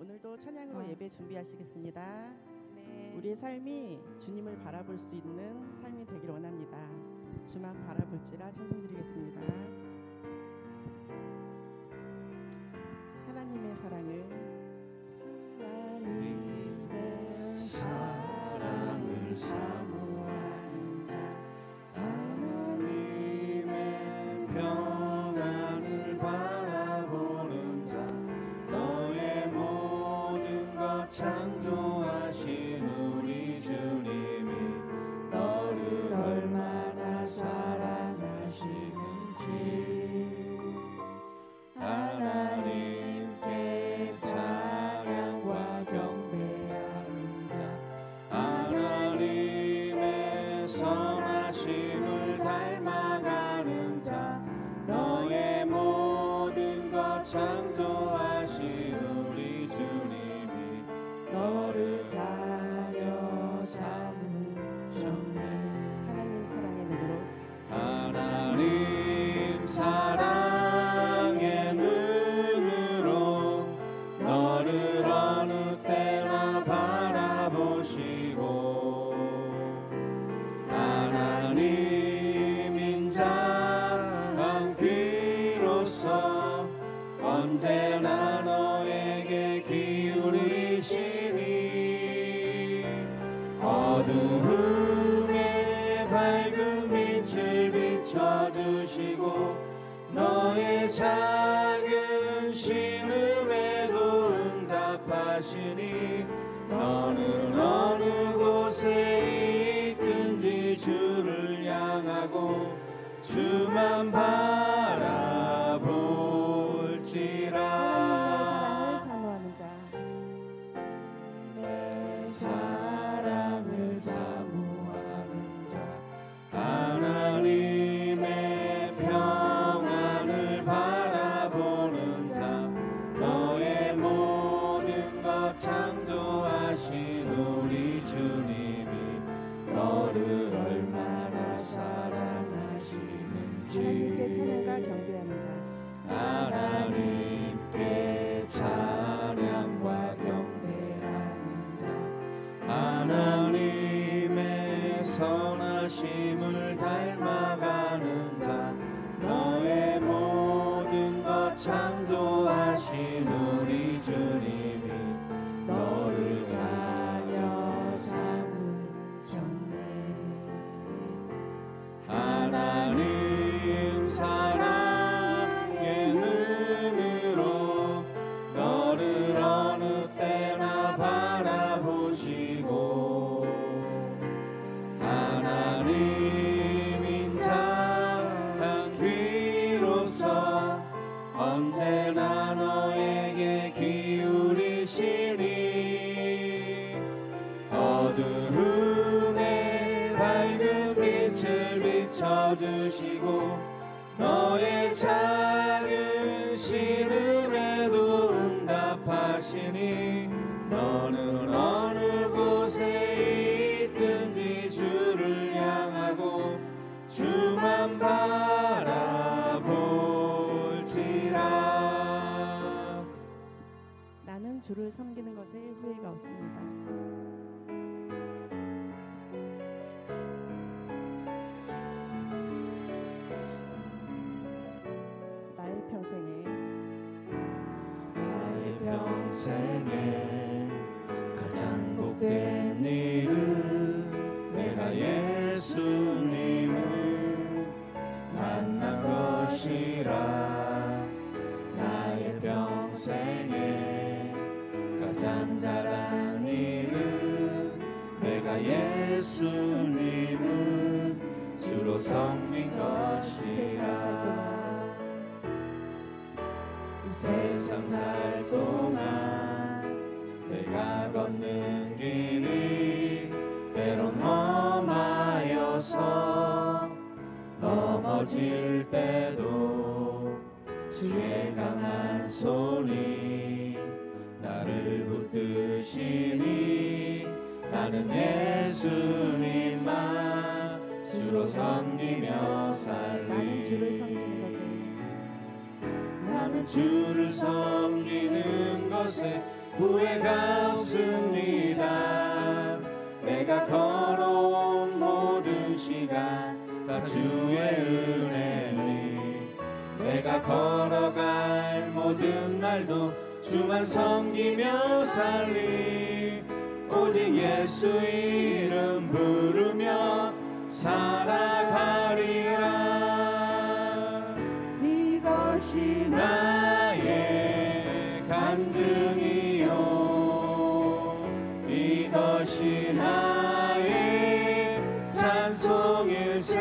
오늘도 찬양으로 예배 준비하시겠습니다. 네. 우리의 삶이 주님을 바라볼 수 있는 삶이 되길 원합니다. 주만 바라볼지라 찬송드리겠습니다. 하나님의 사랑을 사모하는 자, 하나님의 평안을 바라보는 자, 너의 모든 것 창조하신 우리 주님이 너를 얼마나 사랑하시는지 하나님께 찬양과 경배하는 자, 하나님의 선하심을 닮아가는 자, 너의 모든 것 창조하신 우리 주님이 너를 자녀 삼으셨네. 하나님 사랑의 눈으로 하나님 사랑의 눈으로 너를 어느 때나 바라보시고 하나님 인자한 귀로서 언제나 너에게 기울이시니 어두움에 밝은 빛을 비춰주시고 너의 작은 신음에도 응답하시니 너는 어느 곳에 있든지 주를 향하고 주만 바라볼지라. 사랑을 사모하는 자, 내 사랑을 사모하는 자, 하나님의 평안을 바라보는 자, 너의 모든 것 창조하신 우리 주님이 너를 얼마나 사랑하시는지 하나님께 찬양과 경배하는 자, 하나님께 찬양과 경배하는 자, 하나님의 선하심을 닮아가는 자, 너의 모든 것 창조하신 우리 주님이 너를 자녀 삼으셨네. 하나님 사랑의 눈으로 너를 어느 때나 바라보시고 하나님 인자한 귀로서 언제나 너에게 기울이시니 어두움에 밝은 빛을 비춰주시고 너의 작은 신음에도 응답하시니 너는 어느 곳에 있든지 주를 향하고 주만 바라볼지라. 나는 주를 섬기는 것에 후회가 없습니다. 나의 평생에 가장 복된 일은 내가 예수님을 만난 것이라. 나의 평생에 가장 잘한 일은 내가 예수님을 주로 섬긴 것이라. 세상 살 동안 내가 걷는 길이 때론 험하여서 넘어질 때도 주의 강한 손이 나를 붙드시니 나는 예수님만 주로 섬기며 살리. 나는 주를 섬기는 것에 나는 주를 섬기는 것에 후회가 없습니다. 내가 걸어온 모든 시간 다 주의 은혜니 내가 걸어갈 모든 날도 주만 섬기며 살리 오직 예수 이름 부르며 살아가리라. 이것이 나의 간증이요 이것이 나의 찬송일세.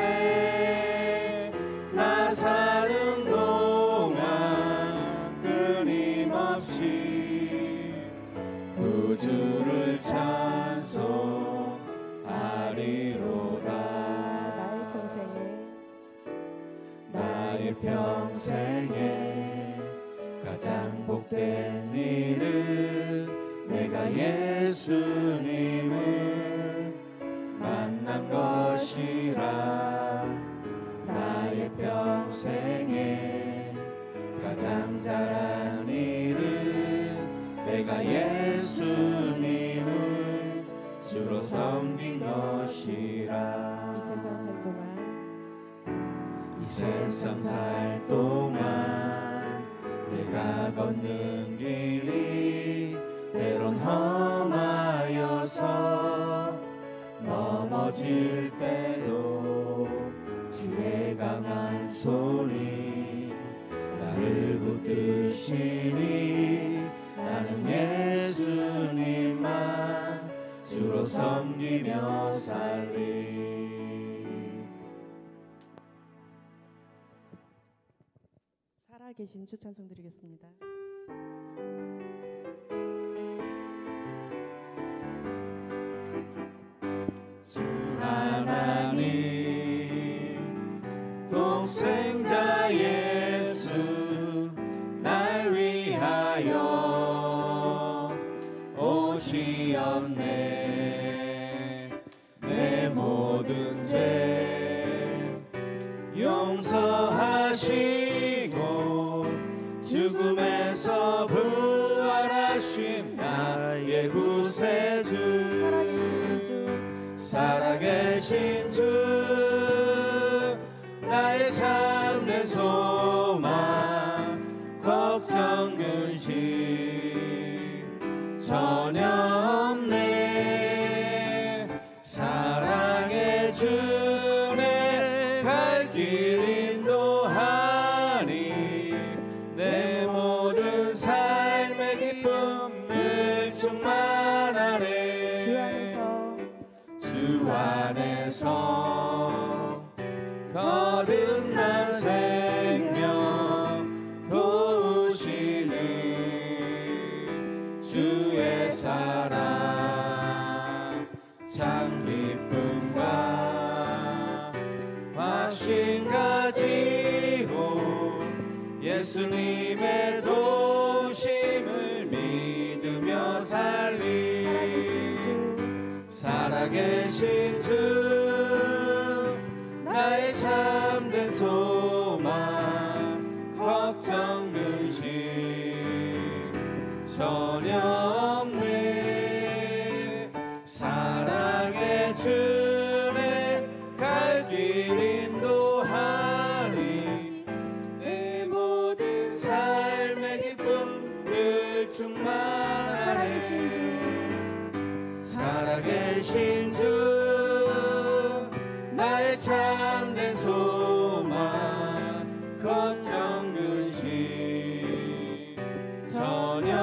나 사는 동안 끊임없이 구주를 찬송하리로다. 나의 평생에 가장 복된 일은 내가 예수님을 만난 것이라. 나의 평생에 가장 잘한 일은 내가 예수님을 주로 섬긴 것이라. 이 세상 살 동안 내가 걷는 길이 때론 험하여서 넘어질 때도 주의 강한 손이 나를 붙드시니 나는 예수님만 주로 섬기며 살리. 살아계신 주 찬송 드리겠습니다. 주 하나님 독생자 예수 날 위하여 오시었네. 내 모든 죄 용서하시고 죽음에서 부활하신 나의 구세주 살아계신 주 나의 참된 소망 걱정 근심 전혀 없네. 사랑의 주내 갈 길 인도하니 내 모든 삶의 기쁨을 충만하네. 주 안에서 거듭난 생명 도우시는 주의 사랑 참 기쁨과 확신 가지고 예수님의 도우심을 믿으며 살리. 살아계신 주 나의 참된 소망 걱정 근심 전혀 없네. 사랑의 주내 갈 길 인도하니 내 모든 삶의 기쁨 늘 충만하네. 살아계신 주 나의 참된 소망 걱정 근심 전혀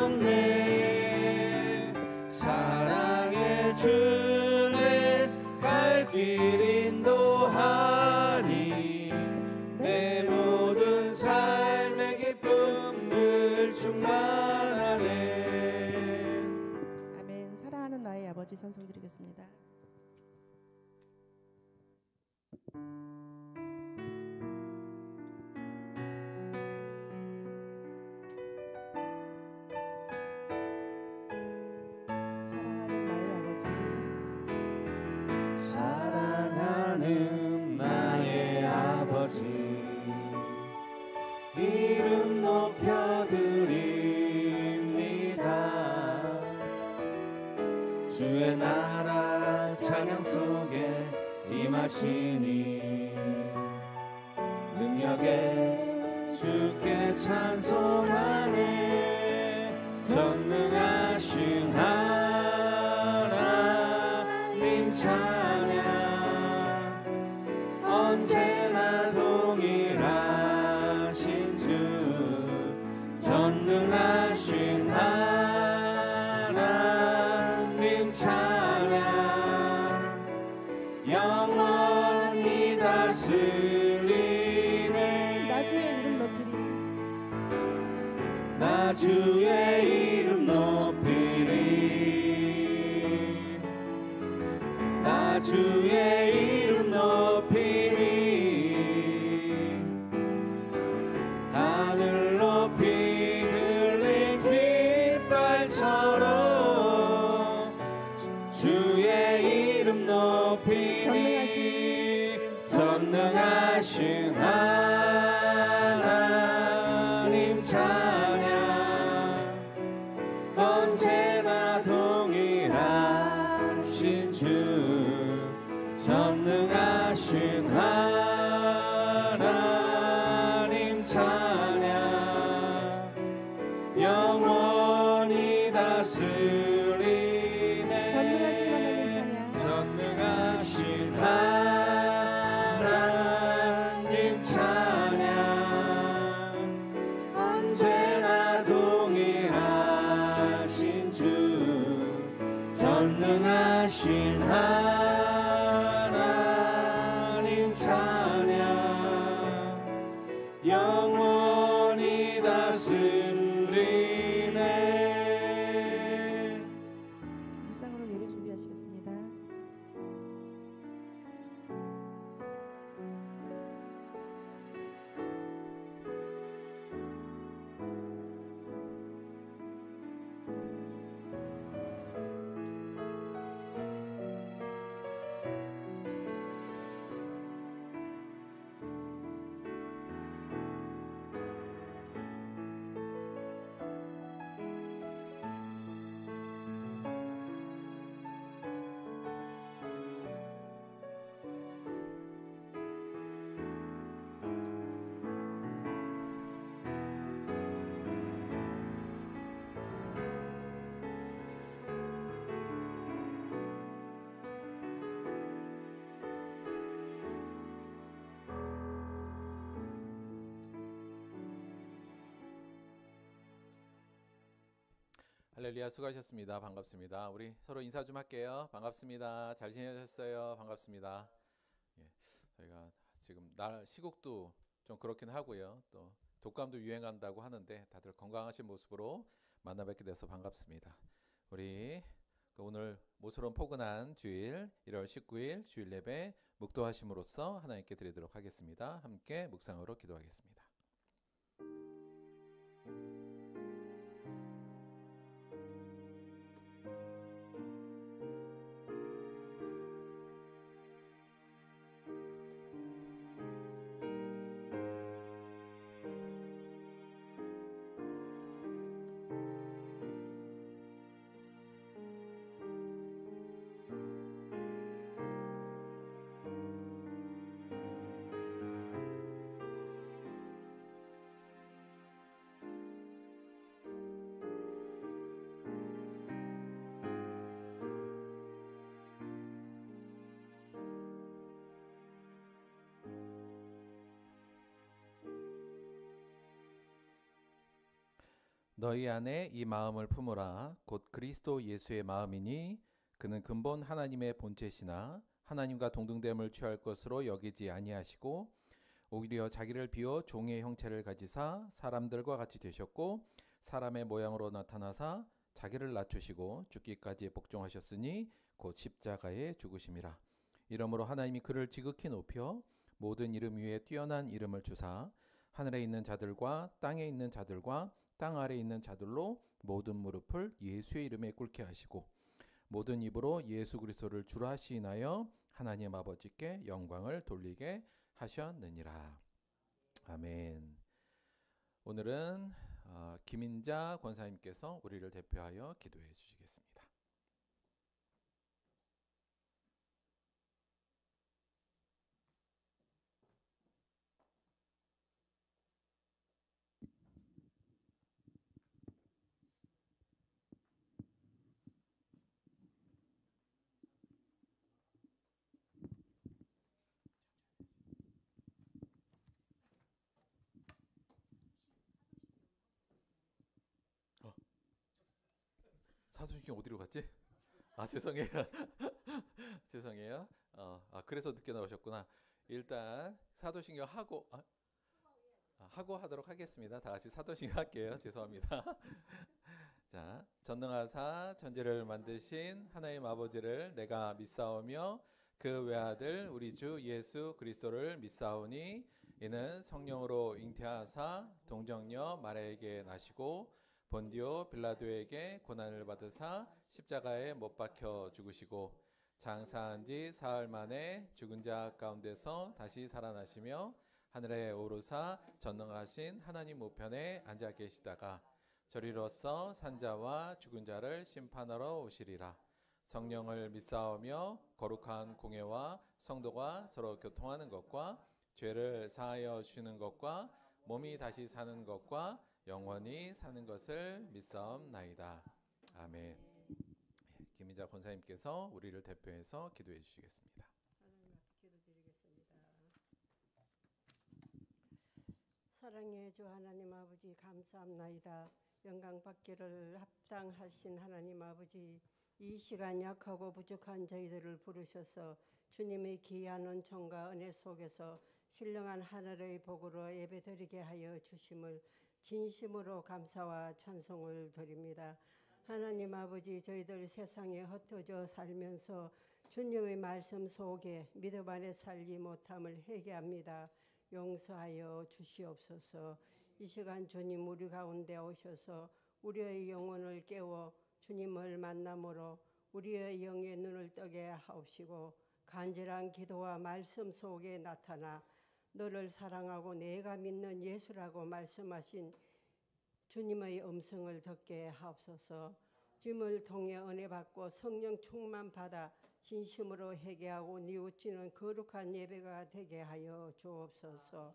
없네. 사랑의 주내 갈 길 인도하니 내 모든 삶의 기쁨 늘 충만하네. 아멘. 사랑하는 나의 아버지 찬송 드리겠습니다. 사랑하는 나의 아버지 이름 높여드립니다. 찬양 속에 임하시니 능력에 주께 찬송하네 전능하신 하나님 찬양 언제나 동일하신 주 전능하신 하나님 찬양 영원히 다스리네 나 주의 이름 높이리 나 주의 이름 높이리 하늘 높이 흘린 깃발처럼 주의 이름 높이리 전능하신 하나님 찬양 언제나 동일하신 주 전능하신 하나님 찬양 영원히 다스리네 전능하신 하나님 찬양 언제나 동일하신 주 전능하신 하나님 찬양 영원히 다스리네. 묵상으로 예배 준비하시겠습니다. 할렐루야, 수고하셨습니다. 반갑습니다. 우리 서로 인사 좀 할게요. 반갑습니다. 잘 지내셨어요? 반갑습니다. 예, 저희가 지금 시국도 좀 그렇긴 하고요. 또 독감도 유행한다고 하는데 다들 건강하신 모습으로 만나 뵙게 돼서 반갑습니다. 우리 오늘 모처럼 포근한 주일 1월 19일 주일 예배 묵도하심으로써 하나님께 드리도록 하겠습니다. 함께 묵상으로 기도하겠습니다. 너희 안에 이 마음을 품으라. 곧 그리스도 예수의 마음이니 그는 근본 하나님의 본체시나 하나님과 동등됨을 취할 것으로 여기지 아니하시고 오히려 자기를 비워 종의 형체를 가지사 사람들과 같이 되셨고 사람의 모양으로 나타나사 자기를 낮추시고 죽기까지 복종하셨으니 곧 십자가에 죽으심이라. 이러므로 하나님이 그를 지극히 높여 모든 이름 위에 뛰어난 이름을 주사 하늘에 있는 자들과 땅에 있는 자들과 땅 아래 있는 자들로 모든 무릎을 예수의 이름에 꿇게 하시고 모든 입으로 예수 그리스도를 주라 시인하여 하나님 아버지께 영광을 돌리게 하셨느니라. 아멘. 오늘은 김인자 권사님께서 우리를 대표하여 기도해 주시겠습니다. 사도신경 어디로 갔지? 아, 죄송해요. 죄송해요. 그래서 늦게 나오셨구나. 일단 사도신경 하고 하도록 하겠습니다. 다 같이 사도신경 할게요. 죄송합니다. 자, 전능하사 천지를 만드신 하나님 아버지를 내가 믿사오며 그 외아들 우리 주 예수 그리스도를 믿사오니 이는 성령으로 잉태하사 동정녀 마리아에게 나시고 본디오 빌라도에게 고난을 받으사 십자가에 못 박혀 죽으시고 장사한 지 사흘 만에 죽은 자 가운데서 다시 살아나시며 하늘에 오르사 전능하신 하나님 우편에 앉아 계시다가 저리로서 산자와 죽은 자를 심판하러 오시리라. 성령을 믿사오며 거룩한 공예와 성도가 서로 교통하는 것과 죄를 사하여 주시는 것과 몸이 다시 사는 것과 영원히 사는 것을 믿사옵나이다. 아멘. 김희자 권사님께서 우리를 대표해서 기도해 주시겠습니다. 하나님 앞에 기도드리겠습니다. 사랑의 주 하나님 아버지 감사합나이다. 영광 받기를 합당하신 하나님 아버지, 이 시간 약하고 부족한 저희들을 부르셔서 주님의 귀한 은총과 은혜 속에서 신령한 하늘의 복으로 예배드리게 하여 주심을 진심으로 감사와 찬송을 드립니다. 하나님 아버지, 저희들 세상에 흩어져 살면서 주님의 말씀 속에 믿음 안에 살지 못함을 회개합니다. 용서하여 주시옵소서. 이 시간 주님 우리 가운데 오셔서 우리의 영혼을 깨워 주님을 만남으로 우리의 영의 눈을 뜨게 하옵시고 간절한 기도와 말씀 속에 나타나 너를 사랑하고 내가 믿는 예수라고 말씀하신 주님의 음성을 듣게 하옵소서. 주님을 통해 은혜 받고 성령 충만 받아 진심으로 회개하고 뉘우치는 거룩한 예배가 되게 하여 주옵소서.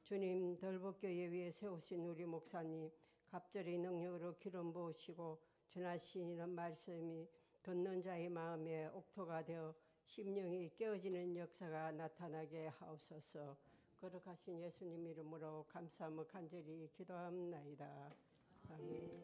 주님, 돌복교회 위에 세우신 우리 목사님 갑절의 능력으로 기름 부으시고 전하시는 말씀이 듣는 자의 마음에 옥토가 되어 심령이 깨어지는 역사가 나타나게 하옵소서. 거룩하신 예수님 이름으로 감사하며 간절히 기도합나이다. 아멘.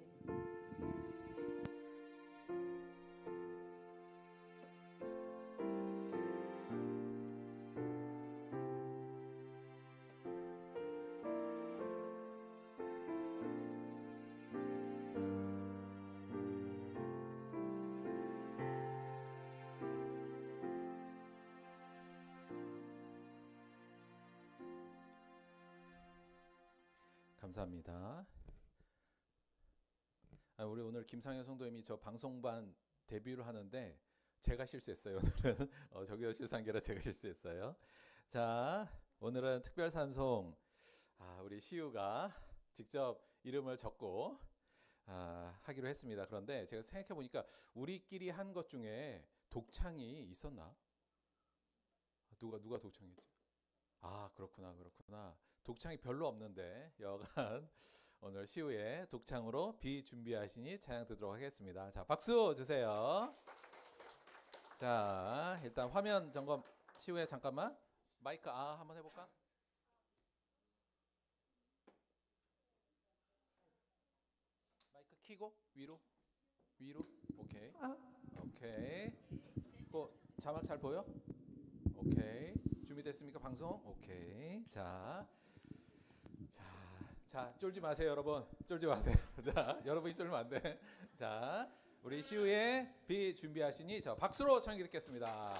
감사합니다. 우리 오늘 김상현 성도님이 저 방송반 데뷔를 하는데 제가 실수했어요. 오늘은 저기요 실상계라 제가 실수했어요. 자, 오늘은 특별산송 우리 시우가 직접 이름을 적고 하기로 했습니다. 그런데 제가 생각해 보니까 우리끼리 한 것 중에 독창이 있었나? 누가 독창했죠? 그렇구나. 독창이 별로 없는데 여간 오늘 시우의 독창으로 비 준비하시니 찬양 듣도록 하겠습니다. 자, 박수 주세요. 자, 일단 화면 점검. 시우의 잠깐만 마이크 한번 해볼까? 마이크 키고 위로 오케이. 자막 잘 보여? 오케이. 준비됐습니까? 방송? 오케이. 자, 쫄지 마세요, 여러분. 쫄지 마세요. 자, 여러분이 쫄면 안 돼. 자, 우리 시우의 비 준비하시니 저 박수로 청해 듣겠습니다.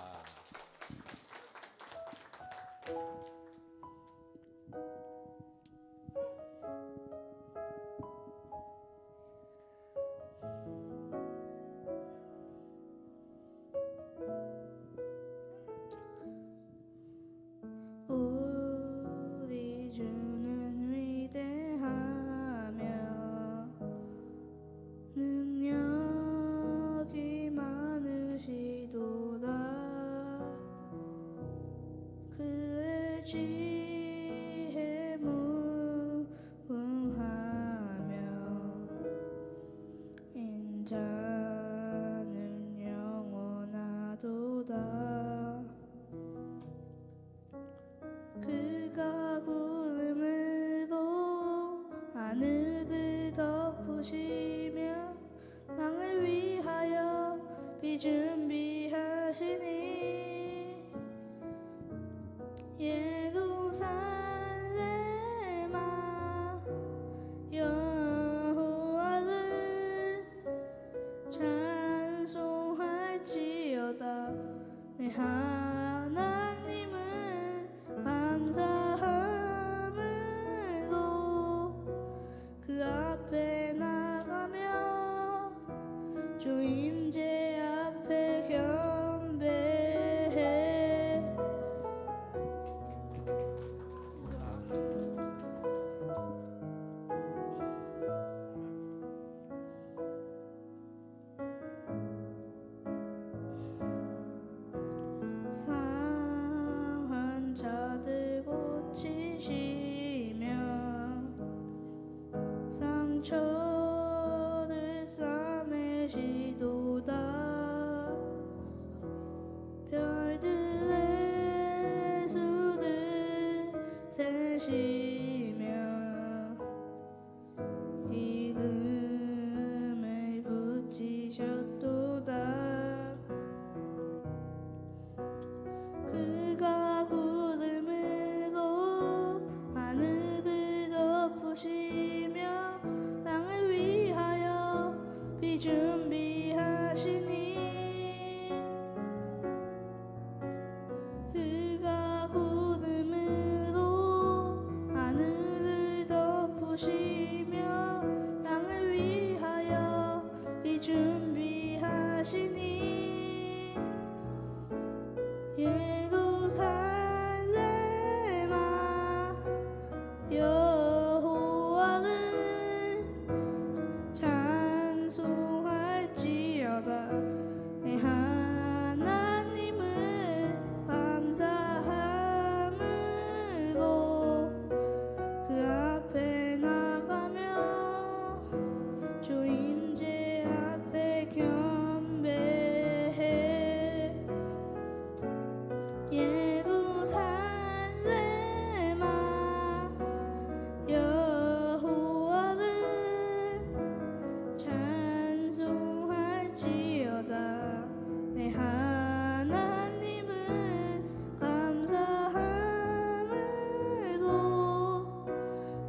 우리 주는 위대하며 능력이 많으시도다. 그의 지혜 무궁하며 인자는 영원하도다. 그가 구름으로 하늘을 덮으시며 땅을 위하여 비준비하시니 예루살렘아 여호와를 찬송할지어다. 내 하나님은 감사함으로 그 앞에 나가며 주 임재 앞에 경배해. 상한 자들 고치시며 상처를 싸매시도다. 별들의 수를 세시며 이름을 붙이셨도다. 그가 구름으로 하늘을 덮으시며 땅을 위하여 비준비하시니 그가 구름으로 하늘을 덮으시며 땅을 위하여 비준비하시니 예루살렘아 여호와를 찬송할지어다. 내 하나님은 감사함으로 그 앞에 나가며 주 임재 앞에 경배해. 예루살렘아 여호와를 찬송할지어다. 내 하나님은 감사함으로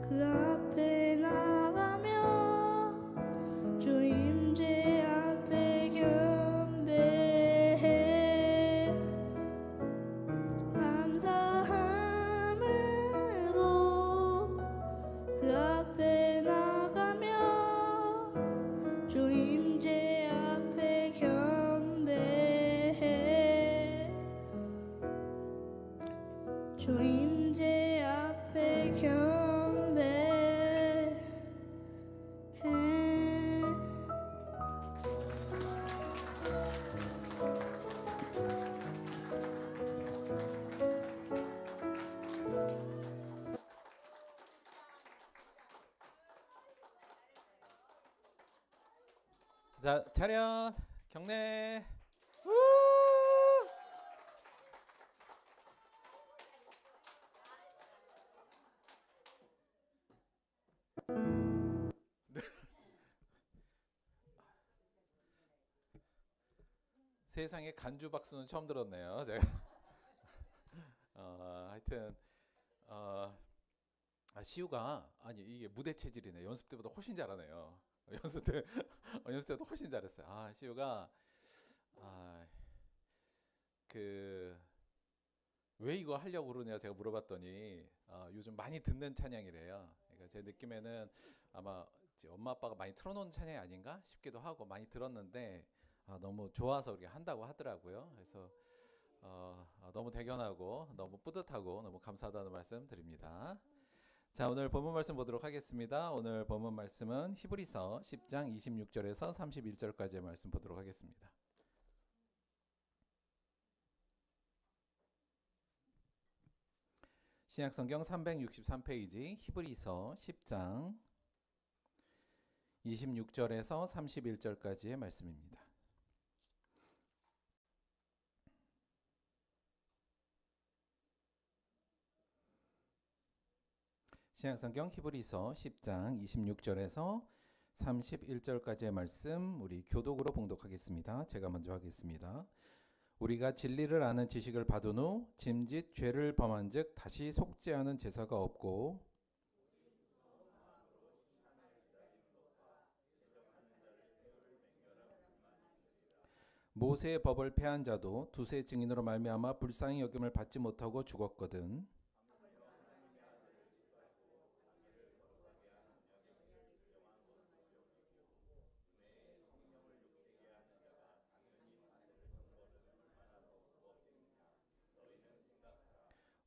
그 앞에 나가며 주 임재 앞에 경배해. 감사함으로 그 앞에 나가며 주 임재 앞에 경배해. 주 임재 앞에 경배해. 자, 차렷 경례. 우! 네. 세상에 간주 박수는 처음 들었네요. 제가 하여튼 시우가 아니 이게 무대 체질이네. 연습 때보다 훨씬 잘하네요. 연습 때보다 훨씬 잘했어요. 시우가 그 왜 이거 하려고 그러냐 제가 물어봤더니 요즘 많이 듣는 찬양이래요. 그러니까 제 느낌에는 아마 엄마 아빠가 많이 틀어놓은 찬양이 아닌가 싶기도 하고 많이 들었는데 너무 좋아서 우리가 한다고 하더라고요. 그래서 너무 대견하고 너무 뿌듯하고 너무 감사하다는 말씀 드립니다. 자, 오늘 본문 말씀 보도록 하겠습니다. 오늘 본문 말씀은 히브리서 10장 26절에서 31절까지의 말씀 보도록 하겠습니다. 신약성경 363페이지 히브리서 10장 26절에서 31절까지의 말씀입니다. 신약성경 히브리서 10장 26절에서 31절까지의 말씀 우리 교독으로 봉독하겠습니다. 제가 먼저 하겠습니다. 우리가 진리를 아는 지식을 받은 후 짐짓 죄를 범한즉 다시 속죄하는 제사가 없고 모세의 법을 폐한 자도 두세 증인으로 말미암아 불쌍히 여김을 받지 못하고 죽었거든.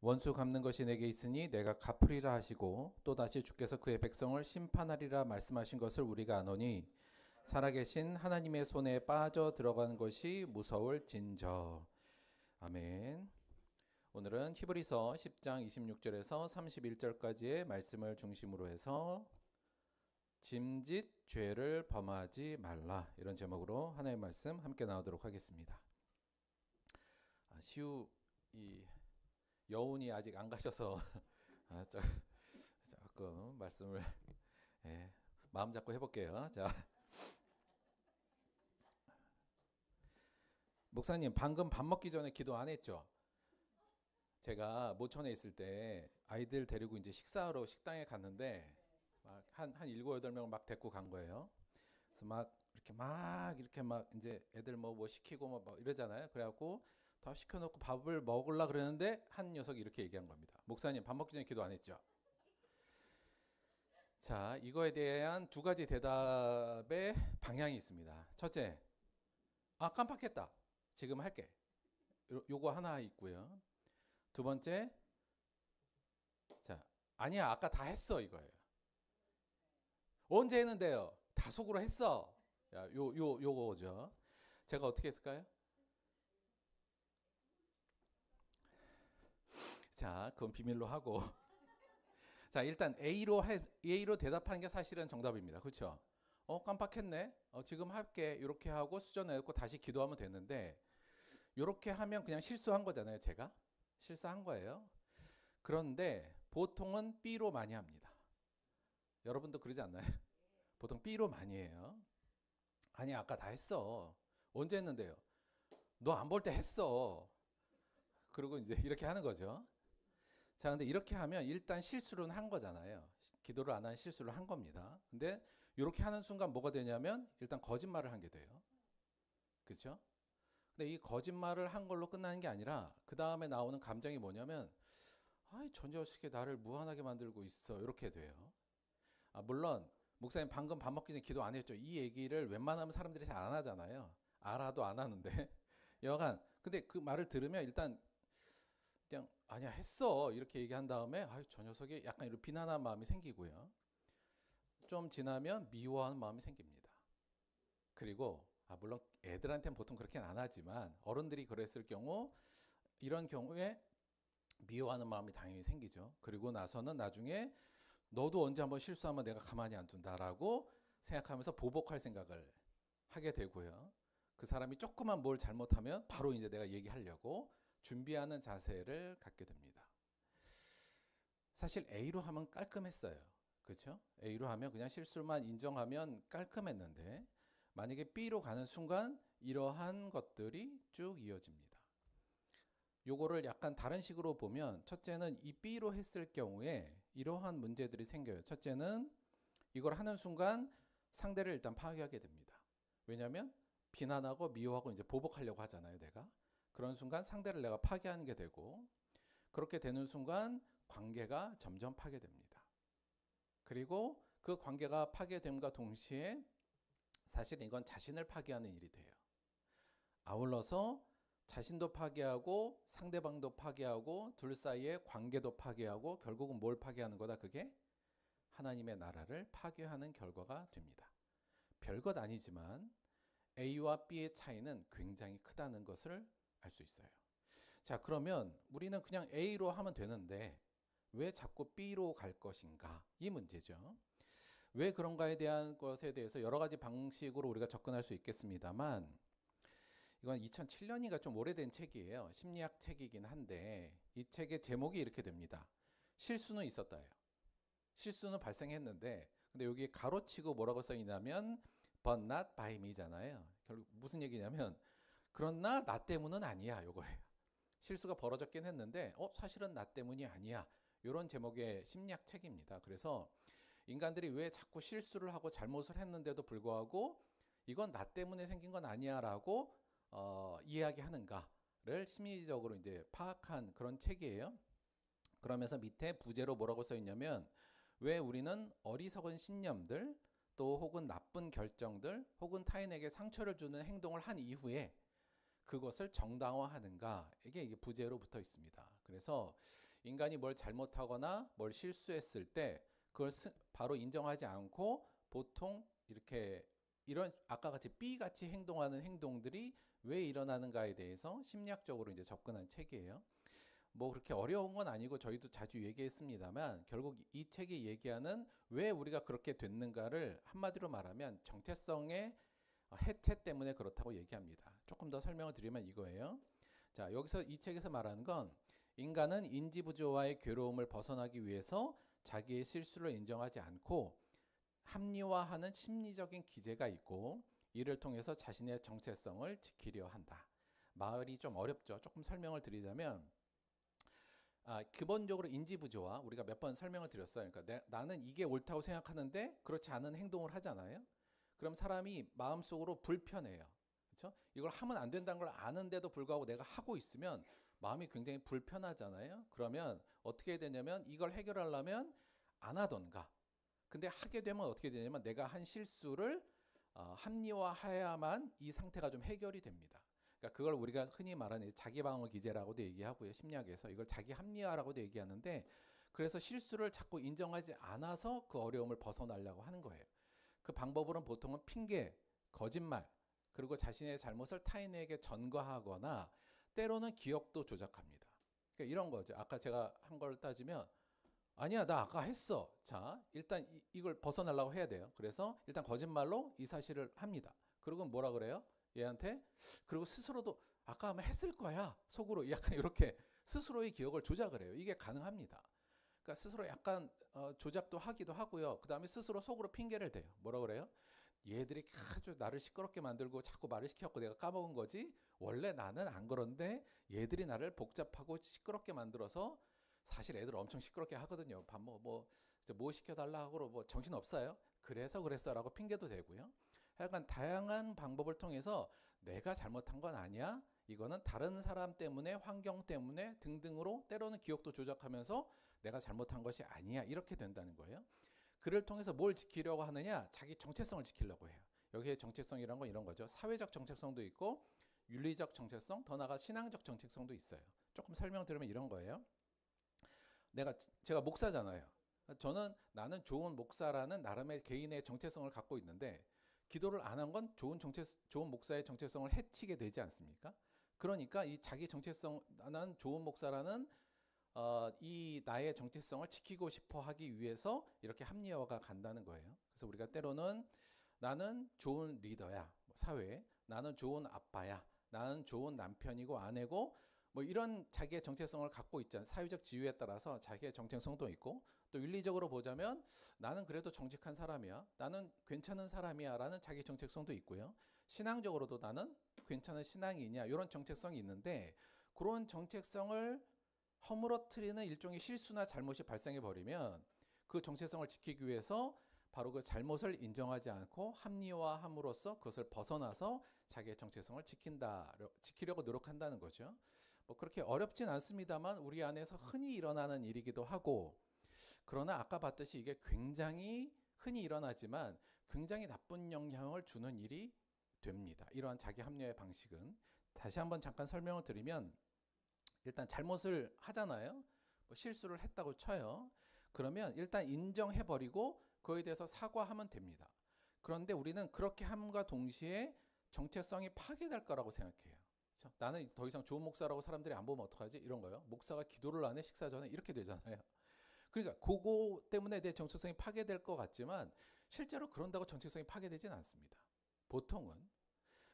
원수 갚는 것이 내게 있으니 내가 갚으리라 하시고 또다시 주께서 그의 백성을 심판하리라 말씀하신 것을 우리가 아노니 살아계신 하나님의 손에 빠져 들어가는 것이 무서울진저. 아멘. 오늘은 히브리서 10장 26절에서 31절까지의 말씀을 중심으로 해서 짐짓 죄를 범하지 말라, 이런 제목으로 하나님의 말씀 함께 나오도록 하겠습니다. 시우 이 여운이 아직 안 가셔서 조금 말씀을 마음 잡고 해볼게요. 자, 목사님 방금 밥 먹기 전에 기도 안 했죠? 제가 모천에 있을 때 아이들 데리고 이제 식사하러 식당에 갔는데 한 7, 8명을 막 데리고 간 거예요. 그래서 막 이렇게 이제 애들 뭐 시키고 뭐 이러잖아요. 그래갖고 다 시켜놓고 밥을 먹으려 그러는데 한 녀석이 이렇게 얘기한 겁니다. 목사님 밥 먹기 전에 기도 안 했죠? 자, 이거에 대한 두 가지 대답의 방향이 있습니다. 첫째, 깜빡했다, 지금 할게, 요거 하나 있고요. 두 번째, 자, 아니야 아까 다 했어, 이거예요. 언제 했는데요? 다 속으로 했어. 야, 요거죠. 제가 어떻게 했을까요? 자, 그건 비밀로 하고 자, 일단 A로 대답한 게 사실은 정답입니다. 그렇죠? 깜빡했네. 지금 할게. 이렇게 하고 수전해놓고 다시 기도하면 되는데, 이렇게 하면 그냥 실수한 거잖아요. 제가 실수한 거예요. 그런데 보통은 B로 많이 합니다. 여러분도 그러지 않나요? 보통 B로 많이 해요. 아니 아까 다 했어. 언제 했는데요? 너 안 볼 때 했어. 그리고 이제 이렇게 하는 거죠. 자, 근데 이렇게 하면 일단 실수를 한 거잖아요. 기도를 안 한 실수를 한 겁니다. 근데 이렇게 하는 순간 뭐가 되냐면 일단 거짓말을 한 게 돼요. 그렇죠? 근데 이 거짓말을 한 걸로 끝나는 게 아니라 그 다음에 나오는 감정이 뭐냐면, 아이 저 녀석이 나를 무한하게 만들고 있어, 이렇게 돼요. 물론 목사님 방금 밥 먹기 전에 기도 안 했죠, 이 얘기를 웬만하면 사람들이 잘 안 하잖아요. 알아도 안 하는데 여간 근데 그 말을 들으면 일단 그냥 아니야 했어 이렇게 얘기한 다음에 아이 저 녀석이 약간 이런 비난하는 마음이 생기고요. 좀 지나면 미워하는 마음이 생깁니다. 그리고 물론 애들한테는 보통 그렇게는 안 하지만 어른들이 그랬을 경우, 이런 경우에 미워하는 마음이 당연히 생기죠. 그리고 나서는 나중에 너도 언제 한번 실수하면 내가 가만히 안 둔다라고 생각하면서 보복할 생각을 하게 되고요. 그 사람이 조금만 뭘 잘못하면 바로 이제 내가 얘기하려고 준비하는 자세를 갖게 됩니다. 사실 A로 하면 깔끔했어요. 그렇죠? A로 하면 그냥 실수만 인정하면 깔끔했는데, 만약에 B로 가는 순간 이러한 것들이 쭉 이어집니다. 요거를 약간 다른 식으로 보면, 첫째는 이 B로 했을 경우에 이러한 문제들이 생겨요. 첫째는 이걸 하는 순간 상대를 일단 파괴하게 됩니다. 왜냐하면 비난하고 미워하고 이제 보복하려고 하잖아요, 내가. 그런 순간 상대를 내가 파괴하는 게 되고, 그렇게 되는 순간 관계가 점점 파괴됩니다. 그리고 그 관계가 파괴됨과 동시에 사실 이건 자신을 파괴하는 일이 돼요. 아울러서 자신도 파괴하고 상대방도 파괴하고 둘 사이의 관계도 파괴하고, 결국은 뭘 파괴하는 거다? 그게 하나님의 나라를 파괴하는 결과가 됩니다. 별것 아니지만 A와 B의 차이는 굉장히 크다는 것을 알 수 있어요. 자, 그러면 우리는 그냥 A로 하면 되는데 왜 자꾸 B로 갈 것인가? 이 문제죠. 왜 그런가에 대한 것에 대해서 여러 가지 방식으로 우리가 접근할 수 있겠습니다만, 이건 2007년인가 좀 오래된 책이에요. 심리학 책이긴 한데 이 책의 제목이 이렇게 됩니다. 실수는 있었다예요. 실수는 발생했는데 근데 여기 가로치고 뭐라고 써 있냐면 but not by me잖아요. 결국 무슨 얘기냐면 그러나 나 때문은 아니야 요거예요. 실수가 벌어졌긴 했는데 사실은 나 때문이 아니야. 이런 제목의 심리학 책입니다. 그래서 인간들이 왜 자꾸 실수를 하고 잘못을 했는데도 불구하고 이건 나 때문에 생긴 건 아니야 라고 이야기하는가를 심리적으로 이제 파악한 그런 책이에요. 그러면서 밑에 부제로 뭐라고 써 있냐면 왜 우리는 어리석은 신념들 또 혹은 나쁜 결정들 혹은 타인에게 상처를 주는 행동을 한 이후에 그것을 정당화하는가, 이게 부제로 붙어 있습니다. 그래서 인간이 뭘 잘못하거나 뭘 실수했을 때 그걸 바로 인정하지 않고 보통 이렇게 이런 아까 같이 B같이 행동하는 행동들이 왜 일어나는가에 대해서 심리학적으로 이제 접근한 책이에요. 뭐 그렇게 어려운 건 아니고 저희도 자주 얘기했습니다만 결국 이 책이 얘기하는 왜 우리가 그렇게 됐는가를 한마디로 말하면 정체성의 해체 때문에 그렇다고 얘기합니다. 조금 더 설명을 드리면 이거예요. 자, 여기서 이 책에서 말하는 건 인간은 인지부조화의 괴로움을 벗어나기 위해서 자기의 실수를 인정하지 않고 합리화하는 심리적인 기제가 있고 이를 통해서 자신의 정체성을 지키려 한다. 말이 좀 어렵죠. 조금 설명을 드리자면 기본적으로 인지부조화 우리가 몇 번 설명을 드렸어요. 그러니까 나는 이게 옳다고 생각하는데 그렇지 않은 행동을 하잖아요. 그럼 사람이 마음속으로 불편해요. 그렇죠? 이걸 하면 안 된다는 걸 아는데도 불구하고 내가 하고 있으면 마음이 굉장히 불편하잖아요. 그러면 어떻게 해야 되냐면 이걸 해결하려면 안 하던가. 근데 하게 되면 어떻게 되냐면 내가 한 실수를 합리화해야만 이 상태가 좀 해결이 됩니다. 그러니까 그걸 우리가 흔히 말하는 자기방어 기제라고도 얘기하고요. 심리학에서 이걸 자기 합리화라고도 얘기하는데 그래서 실수를 자꾸 인정하지 않아서 그 어려움을 벗어나려고 하는 거예요. 그 방법으로는 보통은 핑계, 거짓말, 그리고 자신의 잘못을 타인에게 전가하거나 때로는 기억도 조작합니다. 그러니까 이런 거죠. 아까 제가 한 걸 따지면 아니야 나 아까 했어. 자 일단 이걸 벗어나려고 해야 돼요. 그래서 일단 거짓말로 이 사실을 합니다. 그리고 뭐라 그래요? 얘한테 그리고 스스로도 아까 아마 했을 거야. 속으로 약간 이렇게 스스로의 기억을 조작을 해요. 이게 가능합니다. 그러니까 스스로 약간 조작도 하기도 하고요. 그 다음에 스스로 속으로 핑계를 대요. 뭐라 그래요? 얘들이 아주 나를 시끄럽게 만들고 자꾸 말을 시켜갖고 내가 까먹은 거지. 원래 나는 안 그런데 얘들이 나를 복잡하고 시끄럽게 만들어서 사실 애들 엄청 시끄럽게 하거든요. 밥 뭐 시켜달라 하고 뭐 정신 없어요. 그래서 그랬어라고 핑계도 대고요. 하여간 다양한 방법을 통해서 내가 잘못한 건 아니야. 이거는 다른 사람 때문에 환경 때문에 등등으로 때로는 기억도 조작하면서 내가 잘못한 것이 아니야. 이렇게 된다는 거예요. 그를 통해서 뭘 지키려고 하느냐? 자기 정체성을 지키려고 해요. 여기에 정체성이란 건 이런 거죠. 사회적 정체성도 있고 윤리적 정체성, 더 나아가 신앙적 정체성도 있어요. 조금 설명드리면 이런 거예요. 제가 목사잖아요. 나는 좋은 목사라는 나름의 개인의 정체성을 갖고 있는데 기도를 안 한 건 좋은 목사의 정체성을 해치게 되지 않습니까? 그러니까 이 자기 정체성, 나는 좋은 목사라는 이 나의 정체성을 지키고 싶어 하기 위해서 이렇게 합리화가 간다는 거예요. 그래서 우리가 때로는 나는 좋은 리더야, 사회에. 나는 좋은 아빠야. 나는 좋은 남편이고 아내고 뭐 이런 자기의 정체성을 갖고 있잖아요. 사회적 지위에 따라서 자기의 정체성도 있고 또 윤리적으로 보자면 나는 그래도 정직한 사람이야. 나는 괜찮은 사람이야 라는 자기 정체성도 있고요. 신앙적으로도 나는 괜찮은 신앙이냐 이런 정체성이 있는데 그런 정체성을 허물어뜨리는 일종의 실수나 잘못이 발생해 버리면 그 정체성을 지키기 위해서 바로 그 잘못을 인정하지 않고 합리화함으로써 그것을 벗어나서 자기의 정체성을 지키려고 노력한다는 거죠. 뭐 그렇게 어렵진 않습니다만 우리 안에서 흔히 일어나는 일이기도 하고 그러나 아까 봤듯이 이게 굉장히 흔히 일어나지만 굉장히 나쁜 영향을 주는 일이 됩니다. 이러한 자기 합리화의 방식은 다시 한번 잠깐 설명을 드리면 일단 잘못을 하잖아요. 뭐 실수를 했다고 쳐요. 그러면 일단 인정해버리고 그거에 대해서 사과하면 됩니다. 그런데 우리는 그렇게 함과 동시에 정체성이 파괴될 거라고 생각해요. 그렇죠? 나는 더 이상 좋은 목사라고 사람들이 안 보면 어떡하지? 이런 거요. 목사가 기도를 안 해 식사 전에 이렇게 되잖아요. 그러니까 그거 때문에 내 정체성이 파괴될 것 같지만 실제로 그런다고 정체성이 파괴되진 않습니다. 보통은.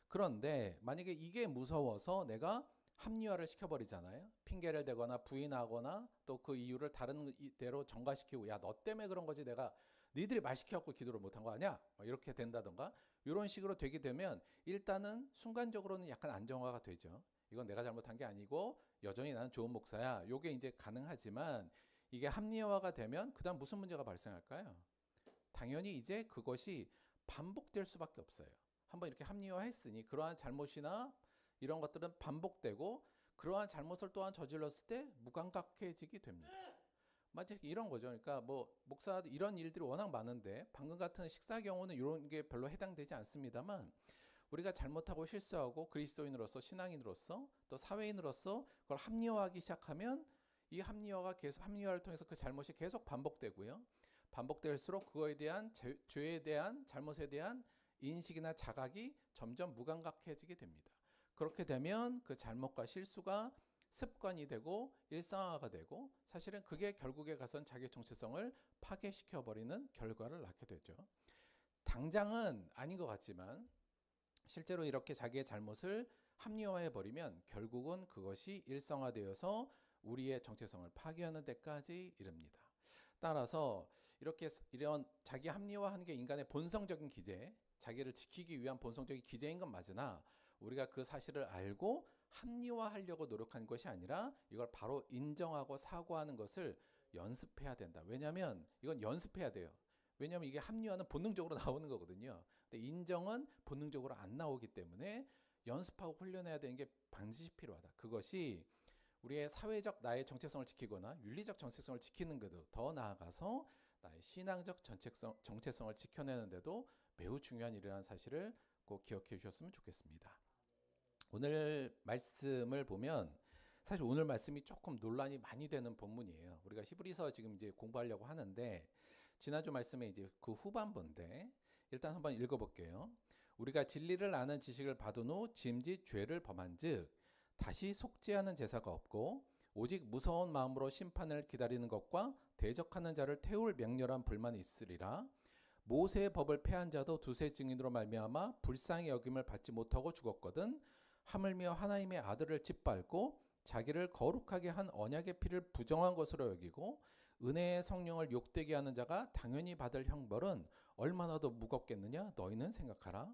그런데 만약에 이게 무서워서 내가 합리화를 시켜버리잖아요. 핑계를 대거나 부인하거나 또 그 이유를 다른 대로 전가시키고 야, 너 때문에 그런 거지. 내가 니들이 말 시켜갖고 기도를 못한 거 아니야? 이렇게 된다던가 이런 식으로 되게 되면 일단은 순간적으로는 약간 안정화가 되죠. 이건 내가 잘못한 게 아니고 여전히 나는 좋은 목사야. 요게 이제 가능하지만 이게 합리화가 되면 그다음 무슨 문제가 발생할까요? 당연히 이제 그것이 반복될 수밖에 없어요. 한번 이렇게 합리화했으니 그러한 잘못이나 이런 것들은 반복되고 그러한 잘못을 또한 저질렀을 때 무감각해지게 됩니다. 마치 이런 거죠. 그러니까 뭐 목사 이런 일들이 워낙 많은데 방금 같은 식사 경우는 이런 게 별로 해당되지 않습니다만 우리가 잘못하고 실수하고 그리스도인으로서 신앙인으로서 또 사회인으로서 그걸 합리화하기 시작하면 이 합리화가 계속 합리화를 통해서 그 잘못이 계속 반복되고요. 반복될수록 그거에 대한 죄에 대한 잘못에 대한 인식이나 자각이 점점 무감각해지게 됩니다. 그렇게 되면 그 잘못과 실수가 습관이 되고 일상화가 되고 사실은 그게 결국에 가선 자기 정체성을 파괴시켜버리는 결과를 낳게 되죠. 당장은 아닌 것 같지만 실제로 이렇게 자기의 잘못을 합리화해버리면 결국은 그것이 일상화되어서 우리의 정체성을 파괴하는 데까지 이릅니다. 따라서 이런 자기 합리화하는 게 인간의 본성적인 기제, 자기를 지키기 위한 본성적인 기제인 건 맞으나 우리가 그 사실을 알고 합리화하려고 노력한 것이 아니라 이걸 바로 인정하고 사과하는 것을 연습해야 된다. 왜냐하면 이건 연습해야 돼요. 왜냐하면 이게 합리화는 본능적으로 나오는 거거든요. 근데 인정은 본능적으로 안 나오기 때문에 연습하고 훈련해야 되는 게 반드시 필요하다. 그것이 우리의 사회적 나의 정체성을 지키거나 윤리적 정체성을 지키는 것도 더 나아가서 나의 신앙적 정체성을 지켜내는데도 매우 중요한 일이라는 사실을 꼭 기억해 주셨으면 좋겠습니다. 오늘 말씀을 보면 사실 오늘 말씀이 조금 논란이 많이 되는 본문이에요. 우리가 히브리서 지금 이제 공부하려고 하는데 지난주 말씀에 이제 그 후반부인데 일단 한번 읽어볼게요. 우리가 진리를 아는 지식을 받은 후 짐짓 죄를 범한즉 다시 속죄하는 제사가 없고 오직 무서운 마음으로 심판을 기다리는 것과 대적하는 자를 태울 맹렬한 불만이 있으리라. 모세의 법을 폐한 자도 두세 증인으로 말미암아 불쌍히 여김을 받지 못하고 죽었거든. 하물며 하나님의 아들을 짓밟고 자기를 거룩하게 한 언약의 피를 부정한 것으로 여기고 은혜의 성령을 욕되게 하는 자가 당연히 받을 형벌은 얼마나 더 무겁겠느냐 너희는 생각하라.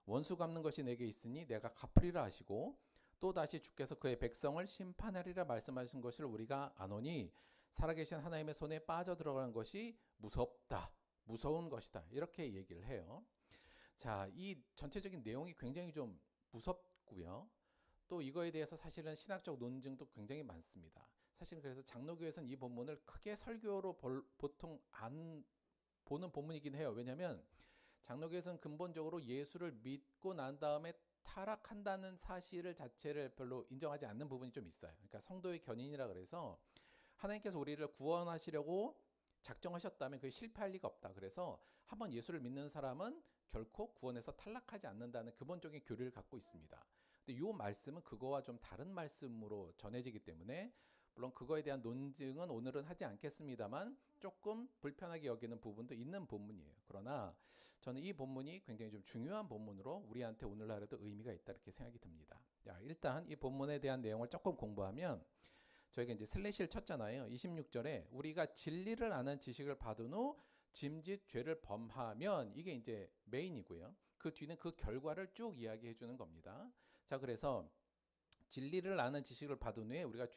원수 갚는 것이 내게 있으니 내가 갚으리라 하시고 또 다시 주께서 그의 백성을 심판하리라 말씀하신 것을 우리가 아노니 살아계신 하나님의 손에 빠져 들어가는 것이 무섭다. 무서운 것이다. 이렇게 얘기를 해요. 자, 이 전체적인 내용이 굉장히 좀 무섭고요. 또 이거에 대해서 사실은 신학적 논증도 굉장히 많습니다. 사실은 그래서 장로교에서는 이 본문을 크게 설교로 보통 안 보는 본문이긴 해요. 왜냐하면 장로교에서는 근본적으로 예수를 믿고 난 다음에 타락한다는 사실을 자체를 별로 인정하지 않는 부분이 좀 있어요. 그러니까 성도의 견인이라 그래서 하나님께서 우리를 구원하시려고 작정하셨다면 그게 실패할 리가 없다. 그래서 한번 예수를 믿는 사람은 결코 구원에서 탈락하지 않는다는 기본적인 교리를 갖고 있습니다. 근데 이 말씀은 그거와 좀 다른 말씀으로 전해지기 때문에 물론 그거에 대한 논증은 오늘은 하지 않겠습니다만 조금 불편하게 여기는 부분도 있는 본문이에요. 그러나 저는 이 본문이 굉장히 좀 중요한 본문으로 우리한테 오늘날에도 의미가 있다 이렇게 생각이 듭니다. 자, 일단 이 본문에 대한 내용을 조금 공부하면 저희가 이제 슬래시를 쳤잖아요. 26절에 우리가 진리를 아는 지식을 받은 후 짐짓 죄를 범하면 이게 이제 메인이고요. 그 뒤는 그 결과를 쭉 이야기해 주는 겁니다. 자, 그래서 진리를 아는 지식을 받은 후에 우리가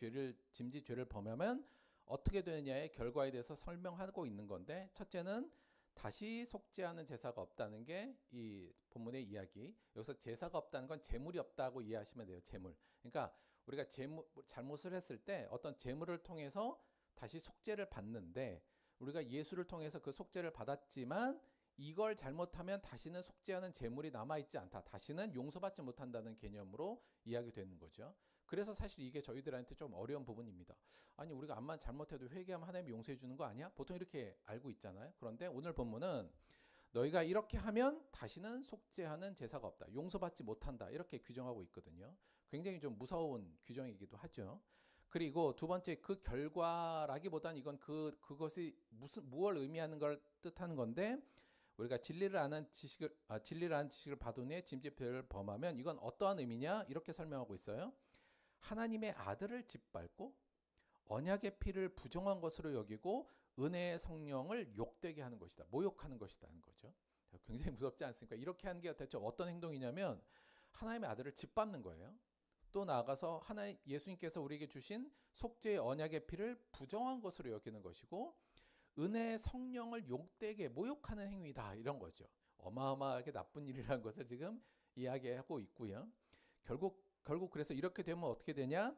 짐짓 죄를 범하면 어떻게 되느냐의 결과에 대해서 설명하고 있는 건데 첫째는 다시 속죄하는 제사가 없다는 게 이 본문의 이야기. 여기서 제사가 없다는 건 재물이 없다고 이해하시면 돼요. 재물. 그러니까 우리가 잘못을 했을 때 어떤 재물을 통해서 다시 속죄를 받는데 우리가 예수를 통해서 그 속죄를 받았지만 이걸 잘못하면 다시는 속죄하는 재물이 남아있지 않다. 다시는 용서받지 못한다는 개념으로 이야기되는 거죠. 그래서 사실 이게 저희들한테 좀 어려운 부분입니다. 아니 우리가 암만 잘못해도 회개하면 하나님이 용서해 주는 거 아니야? 보통 이렇게 알고 있잖아요. 그런데 오늘 본문은 너희가 이렇게 하면 다시는 속죄하는 제사가 없다. 용서받지 못한다. 이렇게 규정하고 있거든요. 굉장히 좀 무서운 규정이기도 하죠. 그리고 두 번째 그 결과라기보다는 이건 그것이 무엇을 의미하는 걸 뜻하는 건데 우리가 진리를 아는 지식을 받은 후에 짐짓 죄를 범하면 이건 어떠한 의미냐 이렇게 설명하고 있어요. 하나님의 아들을 짓밟고 언약의 피를 부정한 것으로 여기고 은혜의 성령을 욕되게 하는 것이다. 모욕하는 것이다 하는 거죠. 굉장히 무섭지 않습니까? 이렇게 하는 게 대체 어떤 행동이냐면 하나님의 아들을 짓밟는 거예요. 또 나아가서 예수님께서 우리에게 주신 속죄의 언약의 피를 부정한 것으로 여기는 것이고 은혜의 성령을 욕되게 모욕하는 행위다 이런 거죠. 어마어마하게 나쁜 일이라는 것을 지금 이야기하고 있고요. 결국 그래서 이렇게 되면 어떻게 되냐?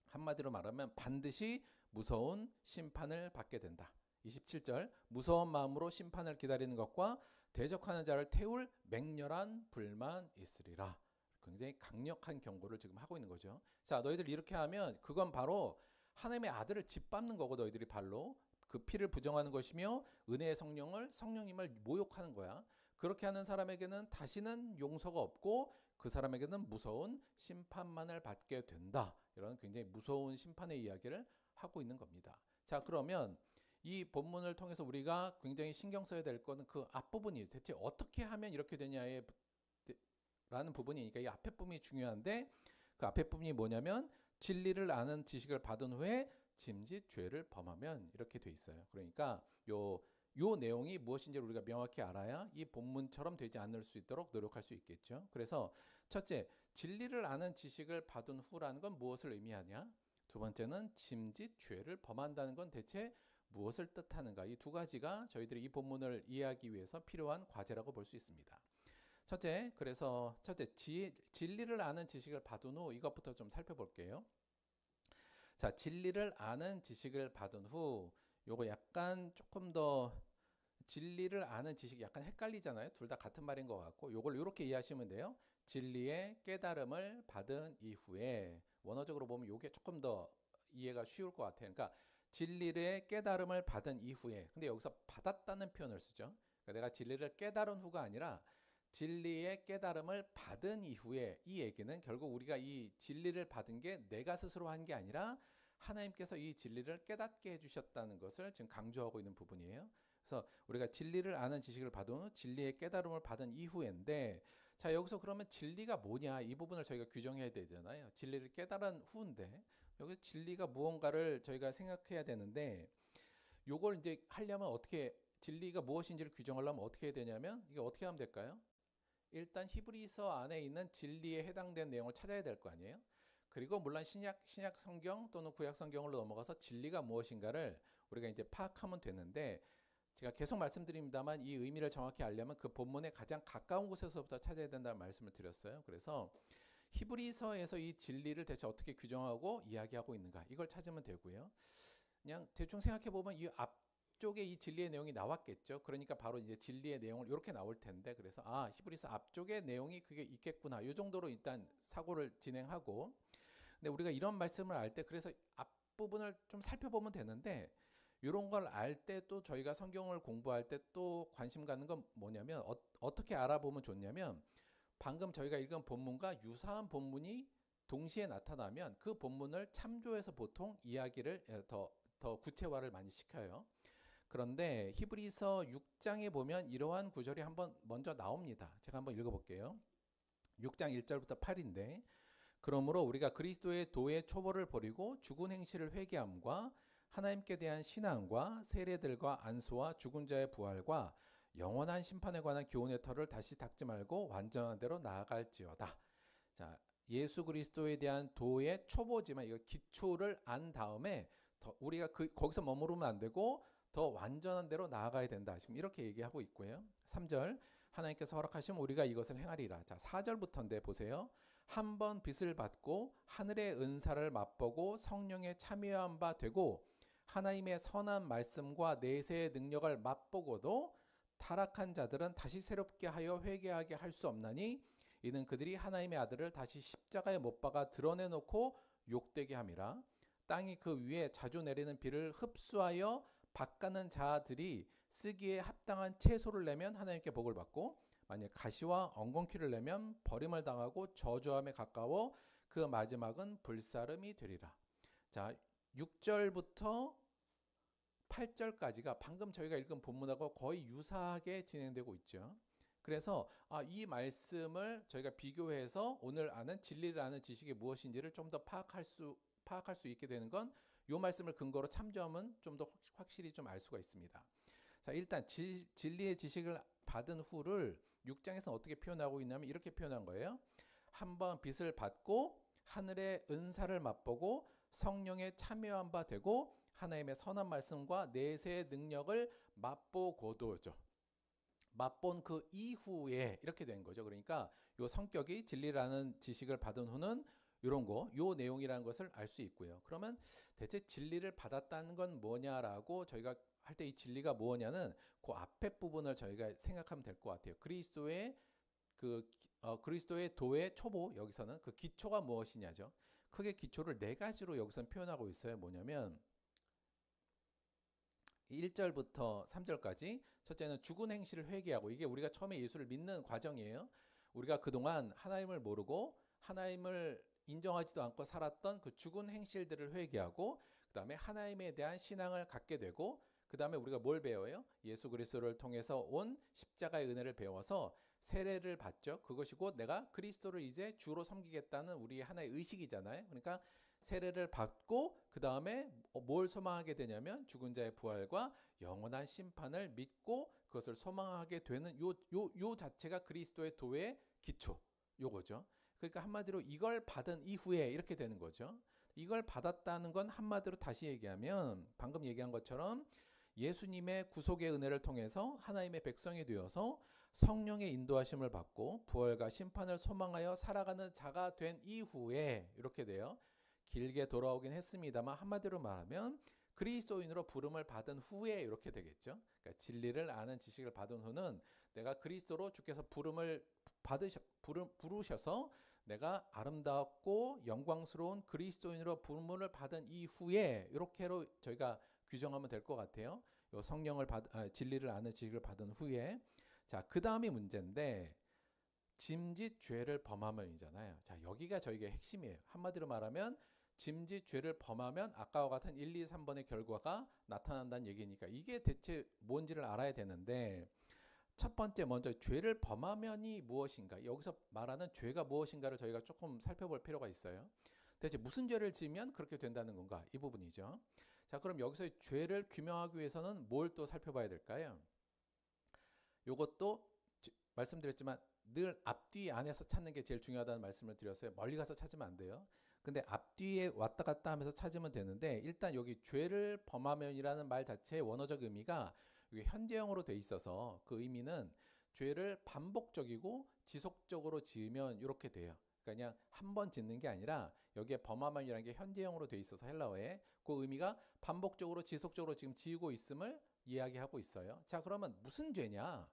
한마디로 말하면 반드시 무서운 심판을 받게 된다. 27절 무서운 마음으로 심판을 기다리는 것과 대적하는 자를 태울 맹렬한 불만 있으리라. 굉장히 강력한 경고를 지금 하고 있는 거죠. 자, 너희들 이렇게 하면 그건 바로 하나님의 아들을 짓밟는 거고 너희들이 발로 그 피를 부정하는 것이며 은혜의 성령님을 모욕하는 거야. 그렇게 하는 사람에게는 다시는 용서가 없고 그 사람에게는 무서운 심판만을 받게 된다. 이런 굉장히 무서운 심판의 이야기를 하고 있는 겁니다. 자, 그러면 이 본문을 통해서 우리가 굉장히 신경 써야 될 거는 그 앞부분이 대체 어떻게 하면 이렇게 되냐에 라는 부분이니까 이 앞에 부분이 중요한데 그 앞에 부분이 뭐냐면 진리를 아는 지식을 받은 후에 짐짓 죄를 범하면 이렇게 돼 있어요. 그러니까 요 내용이 무엇인지 우리가 명확히 알아야 이 본문처럼 되지 않을 수 있도록 노력할 수 있겠죠. 그래서 첫째, 진리를 아는 지식을 받은 후라는 건 무엇을 의미하냐? 두 번째는 짐짓 죄를 범한다는 건 대체 무엇을 뜻하는가? 이 두 가지가 저희들이 이 본문을 이해하기 위해서 필요한 과제라고 볼 수 있습니다. 첫째, 진리를 아는 지식을 받은 후 이것부터 좀 살펴볼게요. 자, 진리를 아는 지식을 받은 후 요거 약간 조금 더 진리를 아는 지식이 약간 헷갈리잖아요. 둘 다 같은 말인 것 같고 요걸 이렇게 이해하시면 돼요. 진리의 깨달음을 받은 이후에 원어적으로 보면 요게 조금 더 이해가 쉬울 것 같아요. 그러니까 진리의 깨달음을 받은 이후에 근데 여기서 받았다는 표현을 쓰죠. 그러니까 내가 진리를 깨달은 후가 아니라 진리의 깨달음을 받은 이후에 이 얘기는 결국 우리가 이 진리를 받은 게 내가 스스로 한 게 아니라 하나님께서 이 진리를 깨닫게 해주셨다는 것을 지금 강조하고 있는 부분이에요. 그래서 우리가 진리를 아는 지식을 받은 후 진리의 깨달음을 받은 이후인데 자 여기서 그러면 진리가 뭐냐 이 부분을 저희가 규정해야 되잖아요. 진리를 깨달은 후인데 여기 진리가 무언가를 저희가 생각해야 되는데 요걸 이제 하려면 어떻게 진리가 무엇인지를 규정하려면 어떻게 해야 되냐면 이게 어떻게 하면 될까요? 일단 히브리서 안에 있는 진리에 해당된 내용을 찾아야 될 거 아니에요. 그리고 물론 신약 성경 또는 구약 성경으로 넘어가서 진리가 무엇인가를 우리가 이제 파악하면 되는데 제가 계속 말씀드립니다만 이 의미를 정확히 알려면 그 본문에 가장 가까운 곳에서부터 찾아야 된다는 말씀을 드렸어요. 그래서 히브리서에서 이 진리를 대체 어떻게 규정하고 이야기하고 있는가 이걸 찾으면 되고요. 그냥 대충 생각해 보면 이 앞쪽에 이 진리의 내용이 나왔겠죠. 그러니까 바로 이제 진리의 내용을 이렇게 나올 텐데 그래서 히브리서 앞쪽에 내용이 그게 있겠구나. 이 정도로 일단 사고를 진행하고 근데 우리가 이런 말씀을 알 때 그래서 앞부분을 좀 살펴보면 되는데 이런 걸 알 때 또 저희가 성경을 공부할 때 또 관심 갖는 건 뭐냐면 어떻게 알아보면 좋냐면 방금 저희가 읽은 본문과 유사한 본문이 동시에 나타나면 그 본문을 참조해서 보통 이야기를 더 구체화를 많이 시켜요. 그런데 히브리서 6장에 보면 이러한 구절이 한번 먼저 나옵니다. 제가 한번 읽어볼게요. 6장 1절부터 8인데 그러므로 우리가 그리스도의 도의 초보를 버리고 죽은 행실을 회개함과 하나님께 대한 신앙과 세례들과 안수와 죽은 자의 부활과 영원한 심판에 관한 교훈의 털을 다시 닦지 말고 완전한 대로 나아갈지어다. 자, 예수 그리스도에 대한 도의 초보지만 이거 기초를 안 다음에 우리가 거기서 머무르면 안 되고 더 완전한 대로 나아가야 된다. 지금 이렇게 얘기하고 있고요. 3절 하나님께서 허락하시면 우리가 이것을 행하리라. 자, 4절부터인데 보세요. 한 번 빚을 받고 하늘의 은사를 맛보고 성령에 참여한 바 되고 하나님의 선한 말씀과 내세의 능력을 맛보고도 타락한 자들은 다시 새롭게 하여 회개하게 할 수 없나니 이는 그들이 하나님의 아들을 다시 십자가에 못 박아 드러내놓고 욕되게 함이라. 땅이 그 위에 자주 내리는 비를 흡수하여 밭가는 자들이 쓰기에 합당한 채소를 내면 하나님께 복을 받고 만약 가시와 엉겅퀴를 내면 버림을 당하고 저주함에 가까워 그 마지막은 불사름이 되리라. 자, 6절부터 8절까지가 방금 저희가 읽은 본문하고 거의 유사하게 진행되고 있죠. 그래서 이 말씀을 저희가 비교해서 오늘 아는 진리를 아는 지식이 무엇인지를 좀 더 파악할 수 있게 되는 건 요 말씀을 근거로 참조하면 좀 더 확실히 좀 알 수가 있습니다. 자, 일단 진리의 지식을 받은 후를 6장에서는 어떻게 표현하고 있냐면 이렇게 표현한 거예요. 한번 빛을 받고 하늘의 은사를 맛보고 성령에 참여한 바 되고 하나님의 선한 말씀과 내세의 능력을 맛보고도죠. 맛본 그 이후에 이렇게 된 거죠. 그러니까 요 성격이 진리라는 지식을 받은 후는 이런 거, 요 내용이라는 것을 알 수 있고요. 그러면 대체 진리를 받았다는 건 뭐냐라고 저희가 할 때 이 진리가 뭐냐는 그 앞에 부분을 저희가 생각하면 될 것 같아요. 그리스도의 그리스도의 도의 초보, 여기서는 그 기초가 무엇이냐죠. 크게 기초를 네 가지로 여기서는 표현하고 있어요. 뭐냐면 1절부터 3절까지 첫째는 죽은 행실을 회개하고, 이게 우리가 처음에 예수를 믿는 과정이에요. 우리가 그동안 하나님을 모르고 하나님을 인정하지도 않고 살았던 그 죽은 행실들을 회개하고, 그 다음에 하나님에 대한 신앙을 갖게 되고, 그 다음에 우리가 뭘 배워요? 예수 그리스도를 통해서 온 십자가의 은혜를 배워서 세례를 받죠. 그것이 곧 내가 그리스도를 이제 주로 섬기겠다는 우리의 하나의 의식이잖아요. 그러니까 세례를 받고 그 다음에 뭘 소망하게 되냐면 죽은 자의 부활과 영원한 심판을 믿고 그것을 소망하게 되는 요 자체가 그리스도의 도의 기초, 요거죠. 그러니까 한마디로 이걸 받은 이후에 이렇게 되는 거죠. 이걸 받았다는 건 한마디로 다시 얘기하면 방금 얘기한 것처럼 예수님의 구속의 은혜를 통해서 하나님의 백성이 되어서 성령의 인도하심을 받고 부활과 심판을 소망하여 살아가는 자가 된 이후에 이렇게 돼요. 길게 돌아오긴 했습니다만 한마디로 말하면 그리스도인으로 부름을 받은 후에 이렇게 되겠죠. 그러니까 진리를 아는 지식을 받은 후는 내가 그리스도로 주께서 부름을 부르셔서 내가 아름답고 영광스러운 그리스도인으로 부름을 받은 이후에 이렇게로 저희가 규정하면 될 것 같아요. 요 성령을 진리를 아는 지식을 받은 후에, 자, 그 다음이 문제인데 짐짓 죄를 범하면이잖아요. 자, 여기가 저희가 핵심이에요. 한마디로 말하면 짐짓 죄를 범하면 아까와 같은 1, 2, 3번의 결과가 나타난다는 얘기니까 이게 대체 뭔지를 알아야 되는데, 첫 번째 먼저 죄를 범하면이 무엇인가, 여기서 말하는 죄가 무엇인가를 저희가 조금 살펴볼 필요가 있어요. 대체 무슨 죄를 지으면 그렇게 된다는 건가, 이 부분이죠. 자, 그럼 여기서 죄를 규명하기 위해서는 뭘 또 살펴봐야 될까요? 요것도 말씀드렸지만 늘 앞뒤 안에서 찾는 게 제일 중요하다는 말씀을 드렸어요. 멀리 가서 찾으면 안 돼요. 근데 앞뒤에 왔다 갔다 하면서 찾으면 되는데, 일단 여기 죄를 범하면이라는 말 자체의 원어적 의미가 이게 현재형으로 돼 있어서 그 의미는 죄를 반복적이고 지속적으로 지으면 이렇게 돼요. 그러니까 그냥 한 번 짓는 게 아니라 여기에 범하면이라는 게 현재형으로 돼 있어서 헬라어에 그 의미가 반복적으로 지속적으로 지금 지우고 있음을 이야기하고 있어요. 자, 그러면 무슨 죄냐?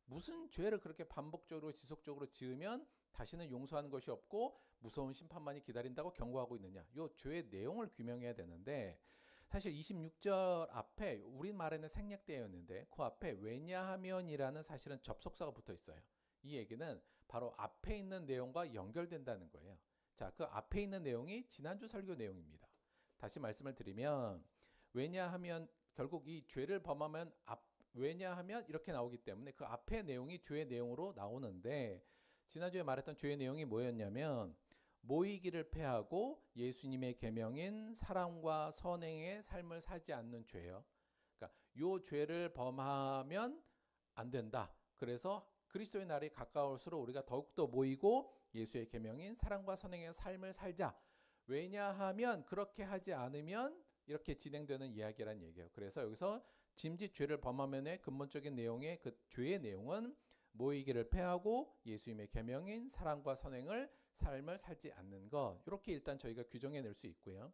무슨 죄를 그렇게 반복적으로 지속적으로 지으면 다시는 용서하는 것이 없고 무서운 심판만이 기다린다고 경고하고 있느냐? 요 죄의 내용을 규명해야 되는데, 사실 26절 앞에 우리말에는 생략되었는데 그 앞에 왜냐하면이라는 사실은 접속사가 붙어 있어요. 이 얘기는 바로 앞에 있는 내용과 연결된다는 거예요. 자, 그 앞에 있는 내용이 지난주 설교 내용입니다. 다시 말씀을 드리면, 왜냐하면 결국 이 죄를 범하면 왜냐하면 이렇게 나오기 때문에 그 앞에 내용이 죄의 내용으로 나오는데, 지난주에 말했던 죄의 내용이 뭐였냐면 모이기를 패하고 예수님의 계명인 사랑과 선행의 삶을 살지 않는 죄예요. 그러니까 요 죄를 범하면 안 된다. 그래서 그리스도의 날이 가까울수록 우리가 더욱더 모이고 예수의 계명인 사랑과 선행의 삶을 살자. 왜냐하면 그렇게 하지 않으면 이렇게 진행되는 이야기란 얘기예요. 그래서 여기서 짐짓 죄를 범하면의 근본적인 내용의 그 죄의 내용은 모이기를 패하고 예수님의 계명인 사랑과 선행을 삶을 살지 않는 것, 이렇게 일단 저희가 규정해낼 수 있고요.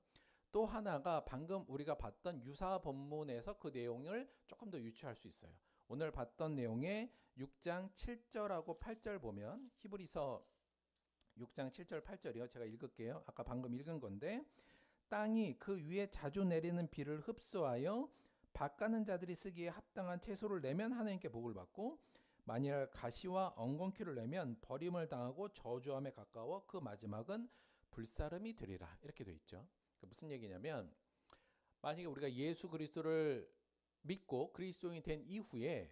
또 하나가 방금 우리가 봤던 유사 본문에서 그 내용을 조금 더 유추할 수 있어요. 오늘 봤던 내용의 6장 7절하고 8절 보면, 히브리서 6장 7절 8절이요. 제가 읽을게요. 아까 방금 읽은 건데, 땅이 그 위에 자주 내리는 비를 흡수하여 밭가는 자들이 쓰기에 합당한 채소를 내면 하나님께 복을 받고, 만일 가시와 엉겅퀴를 내면 버림을 당하고 저주함에 가까워 그 마지막은 불사름이 되리라. 이렇게 돼 있죠. 그러니까 무슨 얘기냐면, 만약에 우리가 예수 그리스도를 믿고 그리스도인이 된 이후에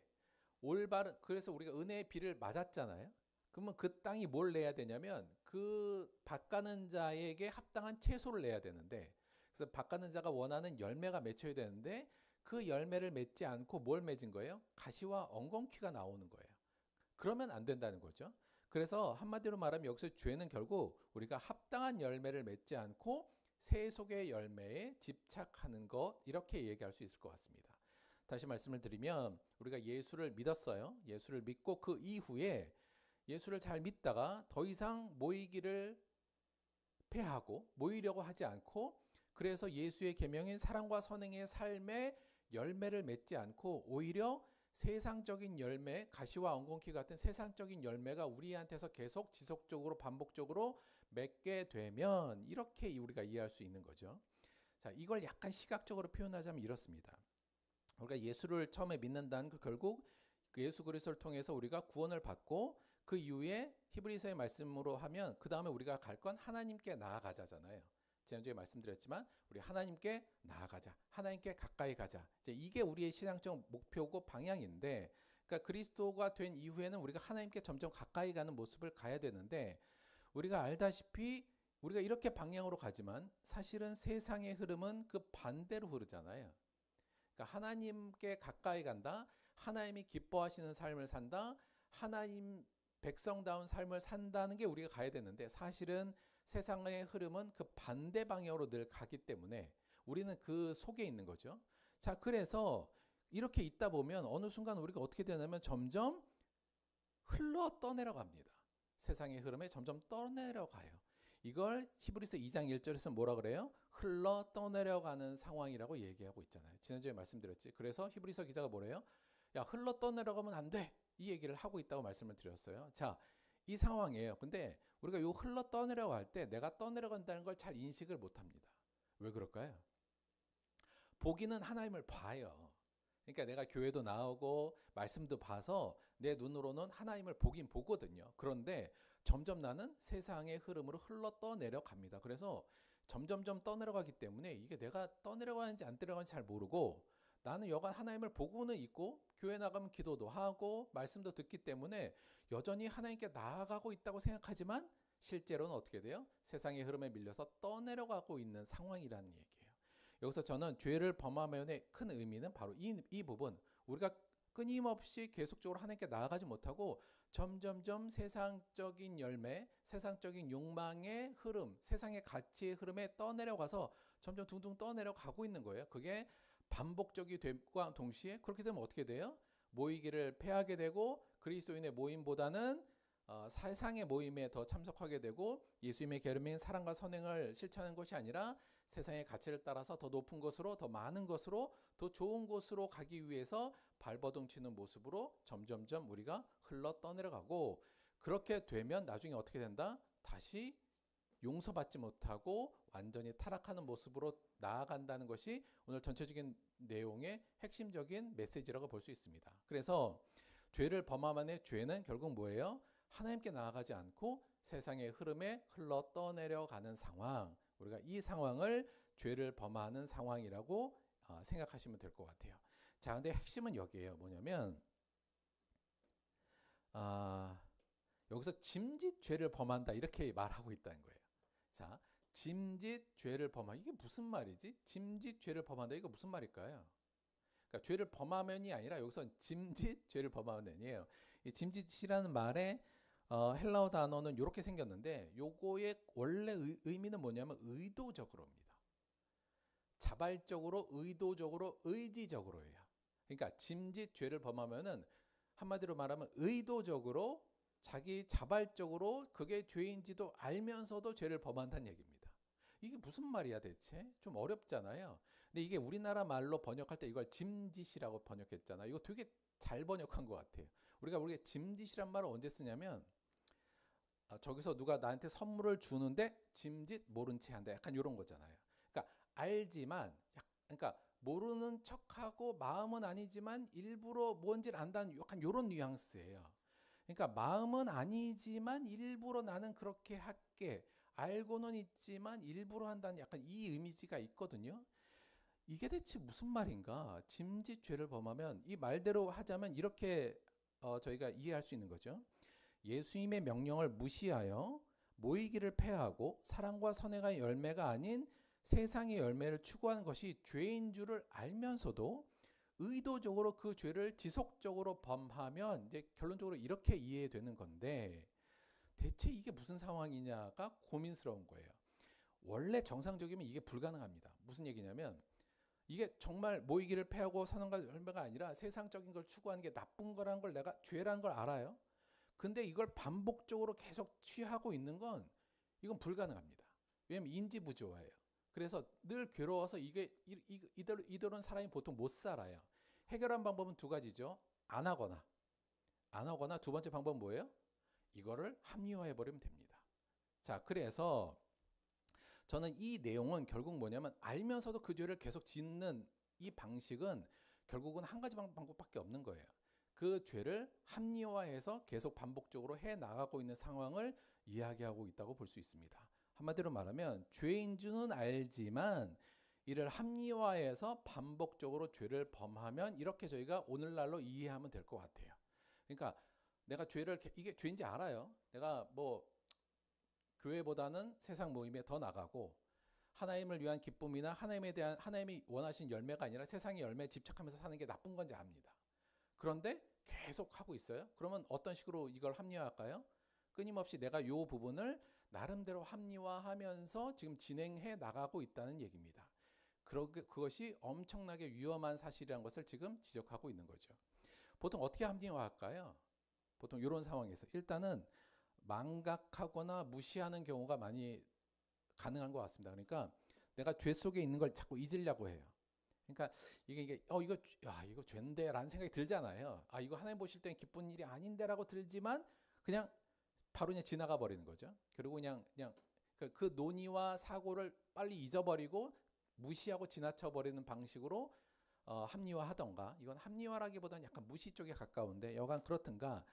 올바른, 그래서 우리가 은혜의 비를 맞았잖아요. 그러면 그 땅이 뭘 내야 되냐면 그 밭가는 자에게 합당한 채소를 내야 되는데, 그래서 바꾸는 자가 원하는 열매가 맺혀야 되는데 그 열매를 맺지 않고 뭘 맺은 거예요? 가시와 엉겅퀴가 나오는 거예요. 그러면 안 된다는 거죠. 그래서 한마디로 말하면 여기서 죄는 결국 우리가 합당한 열매를 맺지 않고 세속의 열매에 집착하는 것, 이렇게 얘기할 수 있을 것 같습니다. 다시 말씀을 드리면 우리가 예수를 믿었어요. 예수를 믿고 그 이후에 예수를 잘 믿다가 더 이상 모이기를 패하고 모이려고 하지 않고, 그래서 예수의 계명인 사랑과 선행의 삶의 열매를 맺지 않고 오히려 세상적인 열매, 가시와 엉겅퀴 같은 세상적인 열매가 우리한테서 계속 지속적으로 반복적으로 맺게 되면 이렇게 우리가 이해할 수 있는 거죠. 자, 이걸 약간 시각적으로 표현하자면 이렇습니다. 우리가 예수를 처음에 믿는다는 그 결국 예수 그리스도를 통해서 우리가 구원을 받고 그 이후에 히브리서의 말씀으로 하면 그 다음에 우리가 갈 건 하나님께 나아가자잖아요. 지난주에 말씀드렸지만 우리 하나님께 나아가자, 하나님께 가까이 가자. 이제 이게 우리의 신앙적 목표고 방향인데, 그러니까 그리스도가 된 이후에는 우리가 하나님께 점점 가까이 가는 모습을 가야 되는데, 우리가 알다시피 우리가 이렇게 방향으로 가지만 사실은 세상의 흐름은 그 반대로 흐르잖아요. 그러니까 하나님께 가까이 간다, 하나님이 기뻐하시는 삶을 산다, 하나님 백성다운 삶을 산다는 게 우리가 가야 되는데, 사실은 세상의 흐름은 그 반대 방향으로 늘 가기 때문에 우리는 그 속에 있는 거죠. 자, 그래서 이렇게 있다 보면 어느 순간 우리가 어떻게 되냐면 점점 흘러 떠내려갑니다. 세상의 흐름에 점점 떠내려가요. 이걸 히브리서 2장 1절에서 뭐라 그래요? 흘러 떠내려가는 상황이라고 얘기하고 있잖아요. 지난주에 말씀드렸지. 그래서 히브리서 기자가 뭐래요? 야, 흘러 떠내려가면 안 돼. 이 얘기를 하고 있다고 말씀을 드렸어요. 자, 이 상황이에요. 근데 우리가 요 흘러 떠내려갈 때 내가 떠내려간다는 걸 잘 인식을 못합니다. 왜 그럴까요? 보기는 하나님을 봐요. 그러니까 내가 교회도 나오고 말씀도 봐서 내 눈으로는 하나님을 보긴 보거든요. 그런데 점점 나는 세상의 흐름으로 흘러 떠내려갑니다. 그래서 점점점 떠내려가기 때문에 이게 내가 떠내려가는지 안 떠내려가는지 잘 모르고, 나는 여간 하나님을 보고는 있고 교회 나가면 기도도 하고 말씀도 듣기 때문에 여전히 하나님께 나아가고 있다고 생각하지만 실제로는 어떻게 돼요? 세상의 흐름에 밀려서 떠내려가고 있는 상황이라는 얘기예요. 여기서 저는 죄를 범하면의 큰 의미는 바로 이 부분, 우리가 끊임없이 계속적으로 하나님께 나아가지 못하고 점점점 세상적인 열매, 세상적인 욕망의 흐름, 세상의 가치의 흐름에 떠내려가서 점점 둥둥 떠내려가고 있는 거예요. 그게 반복적이 됨과 동시에 그렇게 되면 어떻게 돼요? 모이기를 패하게 되고 그리스도인의 모임보다는 세상의 모임에 더 참석하게 되고 예수님의 계명인 사랑과 선행을 실천하는 것이 아니라 세상의 가치를 따라서 더 높은 곳으로, 더 많은 것으로, 더 좋은 곳으로 가기 위해서 발버둥치는 모습으로 점점점 우리가 흘러 떠내려가고, 그렇게 되면 나중에 어떻게 된다? 다시 용서받지 못하고 완전히 타락하는 모습으로 나아간다는 것이 오늘 전체적인 내용의 핵심적인 메시지라고 볼 수 있습니다. 그래서 죄를 범함의 죄는 결국 뭐예요? 하나님께 나아가지 않고 세상의 흐름에 흘러 떠내려가는 상황, 우리가 이 상황을 죄를 범하는 상황이라고 생각하시면 될 것 같아요. 자, 근데 핵심은 여기에요. 뭐냐면 여기서 짐짓 죄를 범한다 이렇게 말하고 있다는 거예요. 자, 짐짓 죄를 범한다. 이게 무슨 말이지? 짐짓 죄를 범한다. 이거 무슨 말일까요? 그러니까 죄를 범하면이 아니라 여기서 짐짓 죄를 범하면이에요. 이 짐짓이라는 말의 헬라어 단어는 이렇게 생겼는데 요거의 원래 의미는 뭐냐면 의도적으로입니다. 자발적으로, 의도적으로, 의지적으로예요. 그러니까 짐짓 죄를 범하면은 한마디로 말하면 의도적으로, 자기 자발적으로 그게 죄인지도 알면서도 죄를 범한다는 얘기입니다. 이게 무슨 말이야 대체? 좀 어렵잖아요. 근데 이게 우리나라 말로 번역할 때 이걸 짐짓이라고 번역했잖아요. 이거 되게 잘 번역한 것 같아요. 우리가 짐짓이란 말을 언제 쓰냐면 저기서 누가 나한테 선물을 주는데 짐짓 모른 채 한다. 약간 이런 거잖아요. 그러니까 알지만, 그러니까 모르는 척하고 마음은 아니지만 일부러 뭔지를 안다는 약간 이런 뉘앙스예요. 그러니까 마음은 아니지만 일부러 나는 그렇게 할게, 알고는 있지만 일부러 한다는 약간 이 이미지가 있거든요. 이게 대체 무슨 말인가? 짐짓 죄를 범하면 이 말대로 하자면 이렇게 저희가 이해할 수 있는 거죠. 예수님의 명령을 무시하여 모이기를 패하고 사랑과 선행의 열매가 아닌 세상의 열매를 추구하는 것이 죄인 줄을 알면서도 의도적으로 그 죄를 지속적으로 범하면 이제 결론적으로 이렇게 이해되는 건데, 대체 이게 무슨 상황이냐가 고민스러운 거예요. 원래 정상적이면 이게 불가능합니다. 무슨 얘기냐면 이게 정말 모이기를 패하고 사는 것 열매가 아니라 세상적인 걸 추구하는 게 나쁜 거라는 걸 내가 죄라는 걸 알아요. 근데 이걸 반복적으로 계속 취하고 있는 건 이건 불가능합니다. 왜냐면 인지부조화예요. 그래서 늘 괴로워서 이대로는 사람이 보통 못 살아요. 해결한 방법은 두 가지죠. 안 하거나 두 번째 방법은 뭐예요? 이거를 합리화해 버리면 됩니다. 자, 그래서 저는 이 내용은 결국 뭐냐면 알면서도 그 죄를 계속 짓는 이 방식은 결국은 한 가지 방법밖에 없는 거예요. 그 죄를 합리화해서 계속 반복적으로 해 나가고 있는 상황을 이야기하고 있다고 볼 수 있습니다. 한마디로 말하면 죄인 줄은 알지만 이를 합리화해서 반복적으로 죄를 범하면 이렇게 저희가 오늘날로 이해하면 될 것 같아요. 그러니까 내가 이게 죄인지 알아요. 내가 뭐 교회보다는 세상 모임에 더 나가고 하나님을 위한 기쁨이나 하나님이 원하신 열매가 아니라 세상의 열매에 집착하면서 사는 게 나쁜 건지 압니다. 그런데 계속 하고 있어요. 그러면 어떤 식으로 이걸 합리화할까요? 끊임없이 내가 이 부분을 나름대로 합리화하면서 지금 진행해 나가고 있다는 얘기입니다. 그것이 엄청나게 위험한 사실이라는 것을 지금 지적하고 있는 거죠. 보통 어떻게 합리화할까요? 보통 이런 상황에서 일단은 망각하거나 무시하는 경우가 많이 가능한 것 같습니다. 그러니까 내가 죄 속에 있는 걸 자꾸 잊으려고 해요. 그러니까 이거 죄인데라는 생각이 들잖아요. 이거 하나님 보실 때는 기쁜 일이 아닌데라고 들지만 그냥 바로 그냥 지나가 버리는 거죠. 그리고 그냥 그 논의와 사고를 빨리 잊어버리고 무시하고 지나쳐 버리는 방식으로 합리화하던가, 이건 합리화라기보다는 약간 무시 쪽에 가까운데 여간 그렇든가,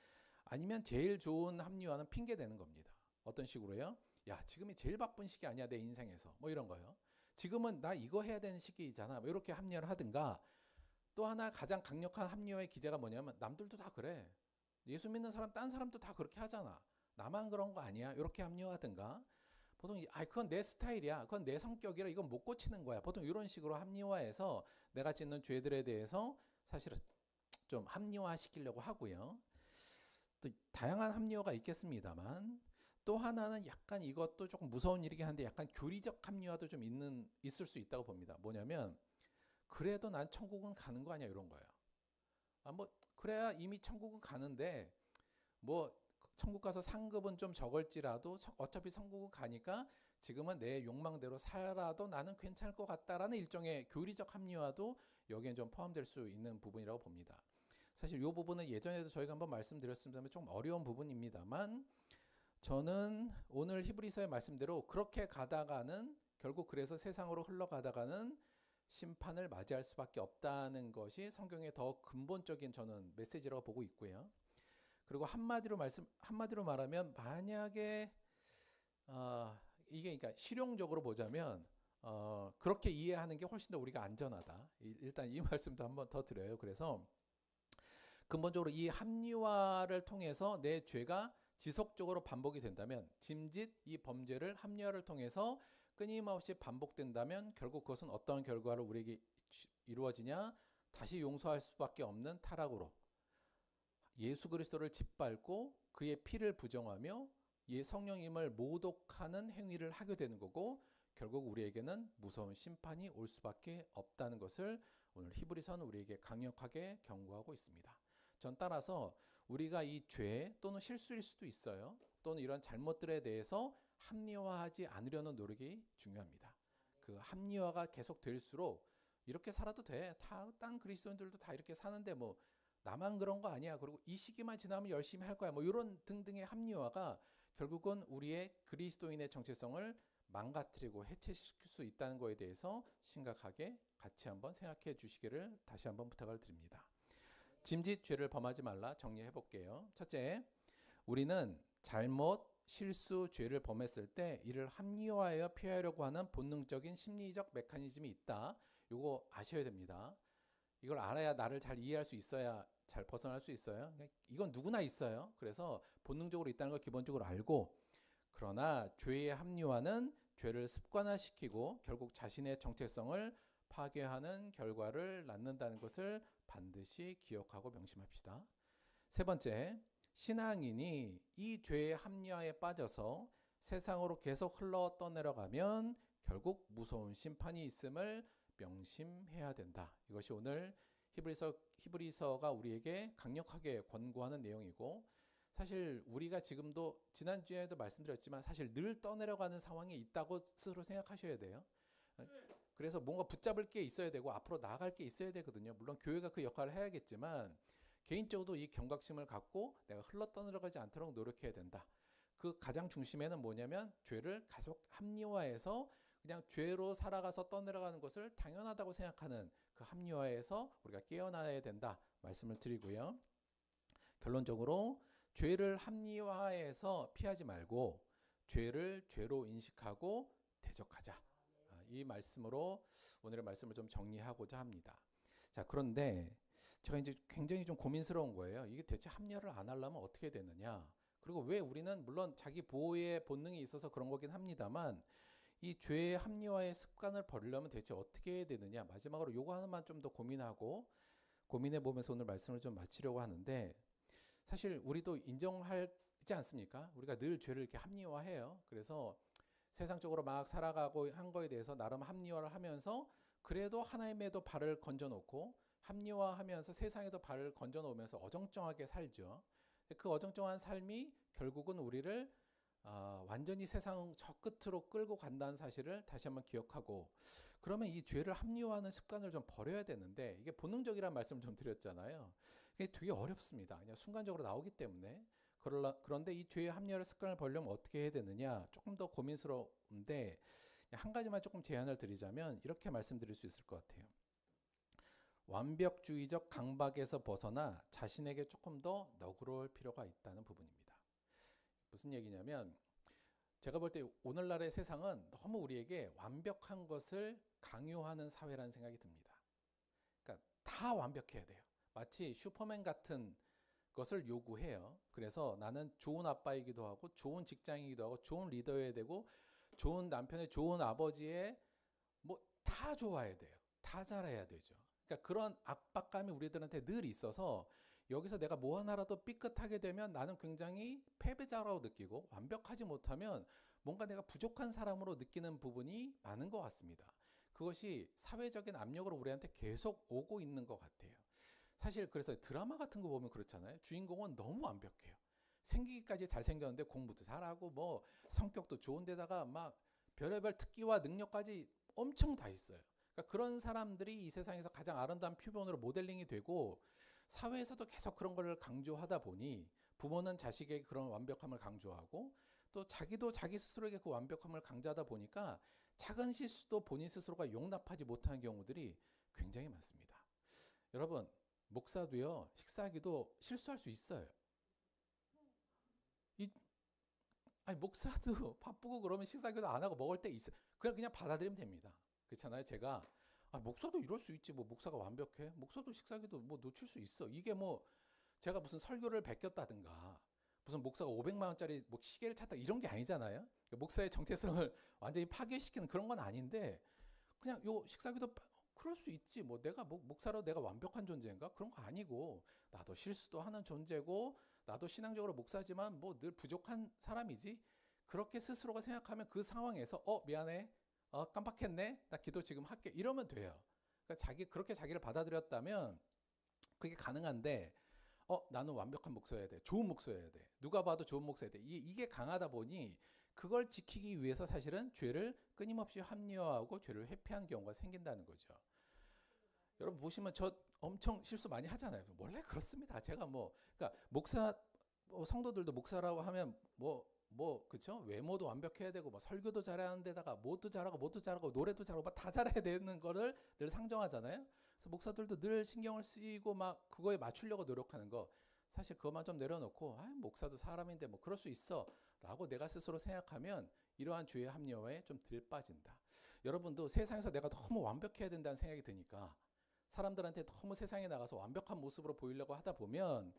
아니면 제일 좋은 합리화는 핑계 대는 겁니다. 어떤 식으로요? 야, 지금이 제일 바쁜 시기 아니야 내 인생에서, 뭐 이런 거요. 지금은 나 이거 해야 되는 시기잖아, 뭐 이렇게 합리화를 하든가. 또 하나 가장 강력한 합리화의 기제가 뭐냐면 남들도 다 그래, 예수 믿는 사람 딴 사람도 다 그렇게 하잖아, 나만 그런 거 아니야, 이렇게 합리화하든가. 보통 그건 내 스타일이야, 그건 내 성격이라 이건 못 고치는 거야, 보통 이런 식으로 합리화해서 내가 짓는 죄들에 대해서 사실은 좀 합리화시키려고 하고요. 또 다양한 합리화가 있겠습니다만, 또 하나는 약간 이것도 조금 무서운 일이긴 한데 약간 교리적 합리화도 좀 있을 수 있다고 봅니다. 뭐냐면 그래도 난 천국은 가는 거 아니야, 이런 거예요. 뭐 그래야 이미 천국은 가는데 뭐 천국 가서 상급은 좀 적을지라도 어차피 천국은 가니까 지금은 내 욕망대로 살아도 나는 괜찮을 것 같다라는 일종의 교리적 합리화도 여기엔 좀 포함될 수 있는 부분이라고 봅니다. 사실 이 부분은 예전에도 저희가 한번 말씀드렸습니다만 좀 어려운 부분입니다만, 저는 오늘 히브리서의 말씀대로 그렇게 가다가는 결국 그래서 세상으로 흘러가다가는 심판을 맞이할 수밖에 없다는 것이 성경의 더 근본적인 저는 메시지라고 보고 있고요. 그리고 한마디로 말하면 만약에 이게 그러니까 실용적으로 보자면 그렇게 이해하는 게 훨씬 더 우리가 안전하다. 일단 이 말씀도 한번 더 드려요. 그래서 근본적으로 이 합리화를 통해서 내 죄가 지속적으로 반복이 된다면, 짐짓 이 범죄를 합리화를 통해서 끊임없이 반복된다면 결국 그것은 어떤 결과로 우리에게 이루어지냐, 다시 용서할 수밖에 없는 타락으로 예수 그리스도를 짓밟고 그의 피를 부정하며 성령님을 모독하는 행위를 하게 되는 거고, 결국 우리에게는 무서운 심판이 올 수밖에 없다는 것을 오늘 히브리서는 우리에게 강력하게 경고하고 있습니다. 전 따라서 우리가 이 죄 또는 실수일 수도 있어요, 또는 이런 잘못들에 대해서 합리화하지 않으려는 노력이 중요합니다. 그 합리화가 계속 될수록 이렇게 살아도 돼, 딴 그리스도인들도 다 이렇게 사는데 뭐 나만 그런 거 아니야, 그리고 이 시기만 지나면 열심히 할 거야, 뭐 이런 등등의 합리화가 결국은 우리의 그리스도인의 정체성을 망가뜨리고 해체시킬 수 있다는 것에 대해서 심각하게 같이 한번 생각해 주시기를 다시 한번 부탁을 드립니다. 짐짓 죄를 범하지 말라 정리해 볼게요. 첫째, 우리는 잘못, 실수, 죄를 범했을 때 이를 합리화하여 피하려고 하는 본능적인 심리적 메커니즘이 있다. 이거 아셔야 됩니다. 이걸 알아야 나를 잘 이해할 수 있어야 잘 벗어날 수 있어요. 이건 누구나 있어요. 그래서 본능적으로 있다는 걸 기본적으로 알고, 그러나 죄의 합리화는 죄를 습관화시키고 결국 자신의 정체성을 파괴하는 결과를 낳는다는 것을 반드시 기억하고 명심합시다. 세 번째, 신앙인이 이 죄의 합리화에 빠져서 세상으로 계속 흘러 떠내려가면 결국 무서운 심판이 있음을 명심해야 된다. 이것이 오늘 히브리서가 우리에게 강력하게 권고하는 내용이고, 사실 우리가 지금도 지난주에도 말씀드렸지만 사실 늘 떠내려가는 상황이 있다고 스스로 생각하셔야 돼요. 그래서 뭔가 붙잡을 게 있어야 되고 앞으로 나아갈 게 있어야 되거든요. 물론 교회가 그 역할을 해야겠지만 개인적으로도 이 경각심을 갖고 내가 흘러 떠내려가지 않도록 노력해야 된다. 그 가장 중심에는 뭐냐면 죄를 계속 합리화해서 그냥 죄로 살아가서 떠내려가는 것을 당연하다고 생각하는 그 합리화에서 우리가 깨어나야 된다 말씀을 드리고요. 결론적으로 죄를 합리화해서 피하지 말고 죄를 죄로 인식하고 대적하자. 이 말씀으로 오늘의 말씀을 좀 정리하고자 합니다. 자, 그런데 제가 이제 굉장히 좀 고민스러운 거예요. 이게 대체 합리화를 안 하려면 어떻게 되느냐? 그리고 왜 우리는 물론 자기 보호의 본능이 있어서 그런 거긴 합니다만 이 죄의 합리화의 습관을 버리려면 대체 어떻게 해야 되느냐? 마지막으로 요거 하나만 좀 더 고민해 보면서 오늘 말씀을 좀 마치려고 하는데, 사실 우리도 인정하지 않습니까? 우리가 늘 죄를 이렇게 합리화해요. 그래서 세상적으로 막 살아가고 한 거에 대해서 나름 합리화를 하면서 그래도 하나님에도 발을 건져놓고 합리화하면서 세상에도 발을 건져놓으면서 어정쩡하게 살죠. 그 어정쩡한 삶이 결국은 우리를 완전히 세상 저 끝으로 끌고 간다는 사실을 다시 한번 기억하고, 그러면 이 죄를 합리화하는 습관을 좀 버려야 되는데, 이게 본능적이라는 말씀을 좀 드렸잖아요. 이게 되게 어렵습니다. 그냥 순간적으로 나오기 때문에. 그런데 이 죄의 합리화를 습관을 버리려면 어떻게 해야 되느냐, 조금 더 고민스러운데 한 가지만 조금 제안을 드리자면 이렇게 말씀드릴 수 있을 것 같아요. 완벽주의적 강박에서 벗어나 자신에게 조금 더 너그러울 필요가 있다는 부분입니다. 무슨 얘기냐면, 제가 볼 때 오늘날의 세상은 너무 우리에게 완벽한 것을 강요하는 사회라는 생각이 듭니다. 그러니까 다 완벽해야 돼요. 마치 슈퍼맨 같은 것을 요구해요. 그래서 나는 좋은 아빠이기도 하고 좋은 직장이기도 하고 좋은 리더여야 되고 좋은 남편의 좋은 아버지의 뭐 다 좋아야 돼요. 다 잘해야 되죠. 그러니까 그런 압박감이 우리들한테 늘 있어서 여기서 내가 뭐 하나라도 삐끗하게 되면 나는 굉장히 패배자라고 느끼고, 완벽하지 못하면 뭔가 내가 부족한 사람으로 느끼는 부분이 많은 것 같습니다. 그것이 사회적인 압력으로 우리한테 계속 오고 있는 것 같아요. 사실 그래서 드라마 같은 거 보면 그렇잖아요. 주인공은 너무 완벽해요. 생기기까지 잘생겼는데 공부도 잘하고 뭐 성격도 좋은데다가 막 별의별 특기와 능력까지 엄청 다 있어요. 그러니까 그런 사람들이 이 세상에서 가장 아름다운 표본으로 모델링이 되고, 사회에서도 계속 그런 걸 강조하다 보니 부모는 자식에게 그런 완벽함을 강조하고 또 자기도 자기 스스로에게 그 완벽함을 강조하다 보니까 작은 실수도 본인 스스로가 용납하지 못하는 경우들이 굉장히 많습니다. 여러분, 목사도요, 식사하기도 실수할 수 있어요. 목사도 바쁘고 그러면 식사하기도 안 하고 먹을 때 있어요. 그냥 받아들이면 됩니다. 그렇잖아요. 제가 목사도 이럴 수 있지, 뭐 목사가 완벽해? 목사도 식사기도 뭐 놓칠 수 있어. 이게 뭐 제가 무슨 설교를 베꼈다든가 무슨 목사가 500만 원짜리 뭐 시계를 찼다 이런 게 아니잖아요. 목사의 정체성을 완전히 파괴시키는 그런 건 아닌데, 그냥 요 식사기도 그럴 수 있지. 뭐 내가 목사로 내가 완벽한 존재인가? 그런 거 아니고 나도 실수도 하는 존재고 나도 신앙적으로 목사지만 뭐 늘 부족한 사람이지. 그렇게 스스로가 생각하면 그 상황에서 미안해. 깜빡했네. 나 기도 지금 할게. 이러면 돼요. 그러니까 그렇게 자기를 받아들였다면 그게 가능한데, 나는 완벽한 목사여야 돼. 좋은 목사여야 돼. 누가 봐도 좋은 목사여야 돼. 이게 강하다 보니 그걸 지키기 위해서 사실은 죄를 끊임없이 합리화하고 죄를 회피하는 경우가 생긴다는 거죠. 여러분 보시면 저 엄청 실수 많이 하잖아요. 원래 그렇습니다. 제가 그러니까 목사, 성도들도 목사라고 하면 그렇죠? 외모도 완벽해야 되고 설교도 잘해야 하는 데다가 뭐도 잘하고 노래도 잘하고 다 잘해야 되는 거를 늘 상정하잖아요. 그래서 목사들도 늘 신경을 쓰이고 막 그거에 맞추려고 노력하는 거, 사실 그것만 좀 내려놓고 목사도 사람인데 뭐 그럴 수 있어 라고 내가 스스로 생각하면 이러한 죄의 합리화에 좀 덜 빠진다. 여러분도 세상에서 내가 너무 완벽해야 된다는 생각이 드니까 사람들한테 너무 세상에 나가서 완벽한 모습으로 보이려고 하다 보면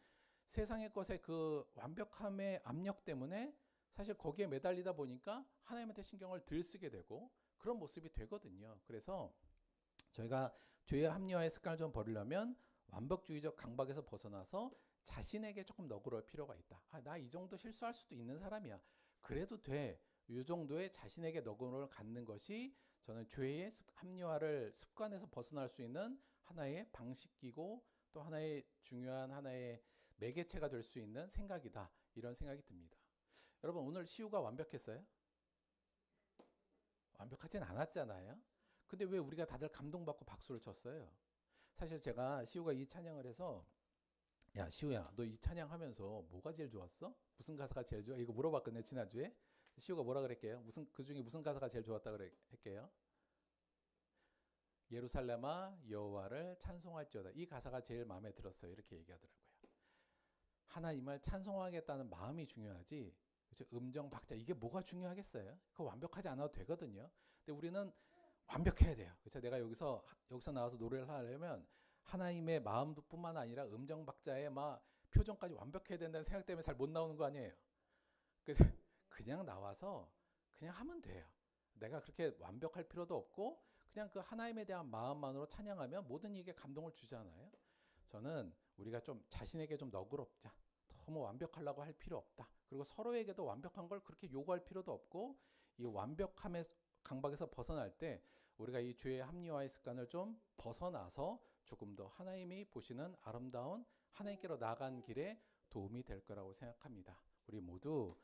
세상의 것의 그 완벽함의 압력 때문에 사실 거기에 매달리다 보니까 하나님한테 신경을 덜 쓰게 되고 그런 모습이 되거든요. 그래서 저희가 죄의 합리화의 습관을 좀 버리려면 완벽주의적 강박에서 벗어나서 자신에게 조금 너그러울 필요가 있다. 나 이 정도 실수할 수도 있는 사람이야. 그래도 돼. 이 정도의 자신에게 너그러움을 갖는 것이 저는 죄의 합리화를 습관에서 벗어날 수 있는 하나의 방식이고 또 하나의 중요한 하나의 매개체가 될 수 있는 생각이다. 이런 생각이 듭니다. 여러분 오늘 시우가 완벽했어요? 완벽하진 않았잖아요. 근데 왜 우리가 다들 감동받고 박수를 쳤어요? 사실 제가 시우가 이 찬양을 해서 야 시우야 너 이 찬양하면서 뭐가 제일 좋았어? 무슨 가사가 제일 좋아? 이거 물어봤거든요 지난주에. 시우가 뭐라 그랬게요? 그 중에 무슨 가사가 제일 좋았다 그랬게요? 예루살렘아 여호와를 찬송할지어다. 이 가사가 제일 마음에 들었어요. 이렇게 얘기하더라고요. 하나님을 찬송하겠다는 마음이 중요하지. 그렇죠? 음정 박자 이게 뭐가 중요하겠어요? 그거 완벽하지 않아도 되거든요. 근데 우리는 완벽해야 돼요. 그래서 내가 여기서 나와서 노래를 하려면 하나님의 마음뿐만 아니라 음정 박자에 막 표정까지 완벽해야 된다는 생각 때문에 잘 못 나오는 거 아니에요. 그래서 그냥 나와서 그냥 하면 돼요. 내가 그렇게 완벽할 필요도 없고 그냥 그 하나님에 대한 마음만으로 찬양하면 모든 이게 감동을 주잖아요. 저는 우리가 좀 자신에게 좀 너그럽자. 너무 완벽하려고 할 필요 없다. 그리고 서로에게도 완벽한 걸 그렇게 요구할 필요도 없고 이 완벽함의 강박에서 벗어날 때 우리가 이 죄의 합리화의 습관을 좀 벗어나서 조금 더 하나님이 보시는 아름다운 하나님께로 나아간 길에 도움이 될 거라고 생각합니다. 우리 모두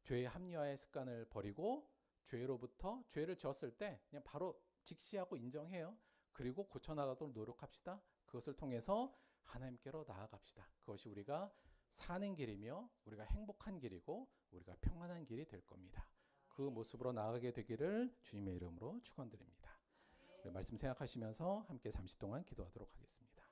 죄의 합리화의 습관을 버리고 죄로부터 죄를 지었을 때 그냥 바로 직시하고 인정해요. 그리고 고쳐나가도록 노력합시다. 그것을 통해서 하나님께로 나아갑시다. 그것이 우리가 사는 길이며 우리가 행복한 길이고 우리가 평안한 길이 될 겁니다. 그 모습으로 나아가게 되기를 주님의 이름으로 축원드립니다. 말씀 생각하시면서 함께 잠시 동안 기도하도록 하겠습니다.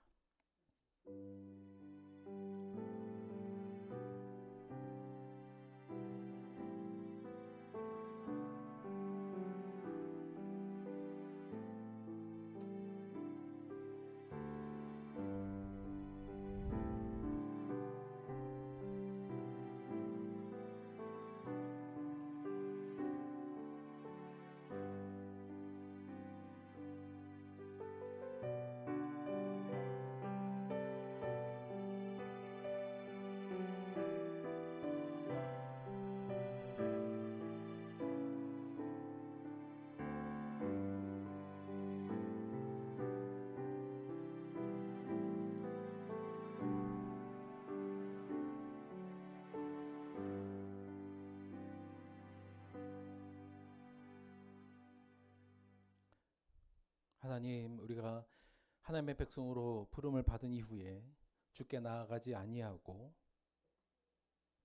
하나님, 우리가 하나님의 백성으로 부름을 받은 이후에 주께 나아가지 아니하고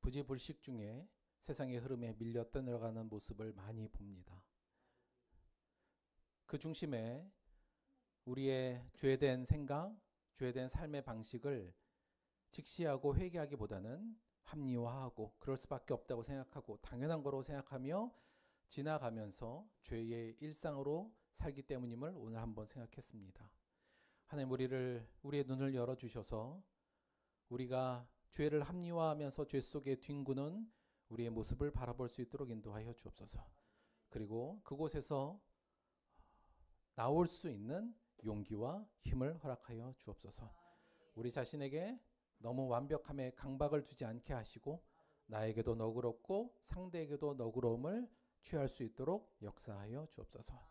부지불식 중에 세상의 흐름에 밀려 떠내려가는 모습을 많이 봅니다. 그 중심에 우리의 죄된 생각, 죄된 삶의 방식을 직시하고 회개하기보다는 합리화하고 그럴 수밖에 없다고 생각하고 당연한 거로 생각하며 지나가면서 죄의 일상으로 살기 때문임을 오늘 한번 생각했습니다. 하나님 우리의 눈을 열어주셔서 우리가 죄를 합리화하면서 죄 속에 뒹구는 우리의 모습을 바라볼 수 있도록 인도하여 주옵소서. 그리고 그곳에서 나올 수 있는 용기와 힘을 허락하여 주옵소서. 우리 자신에게 너무 완벽함에 강박을 두지 않게 하시고 나에게도 너그럽고 상대에게도 너그러움을 취할 수 있도록 역사하여 주옵소서.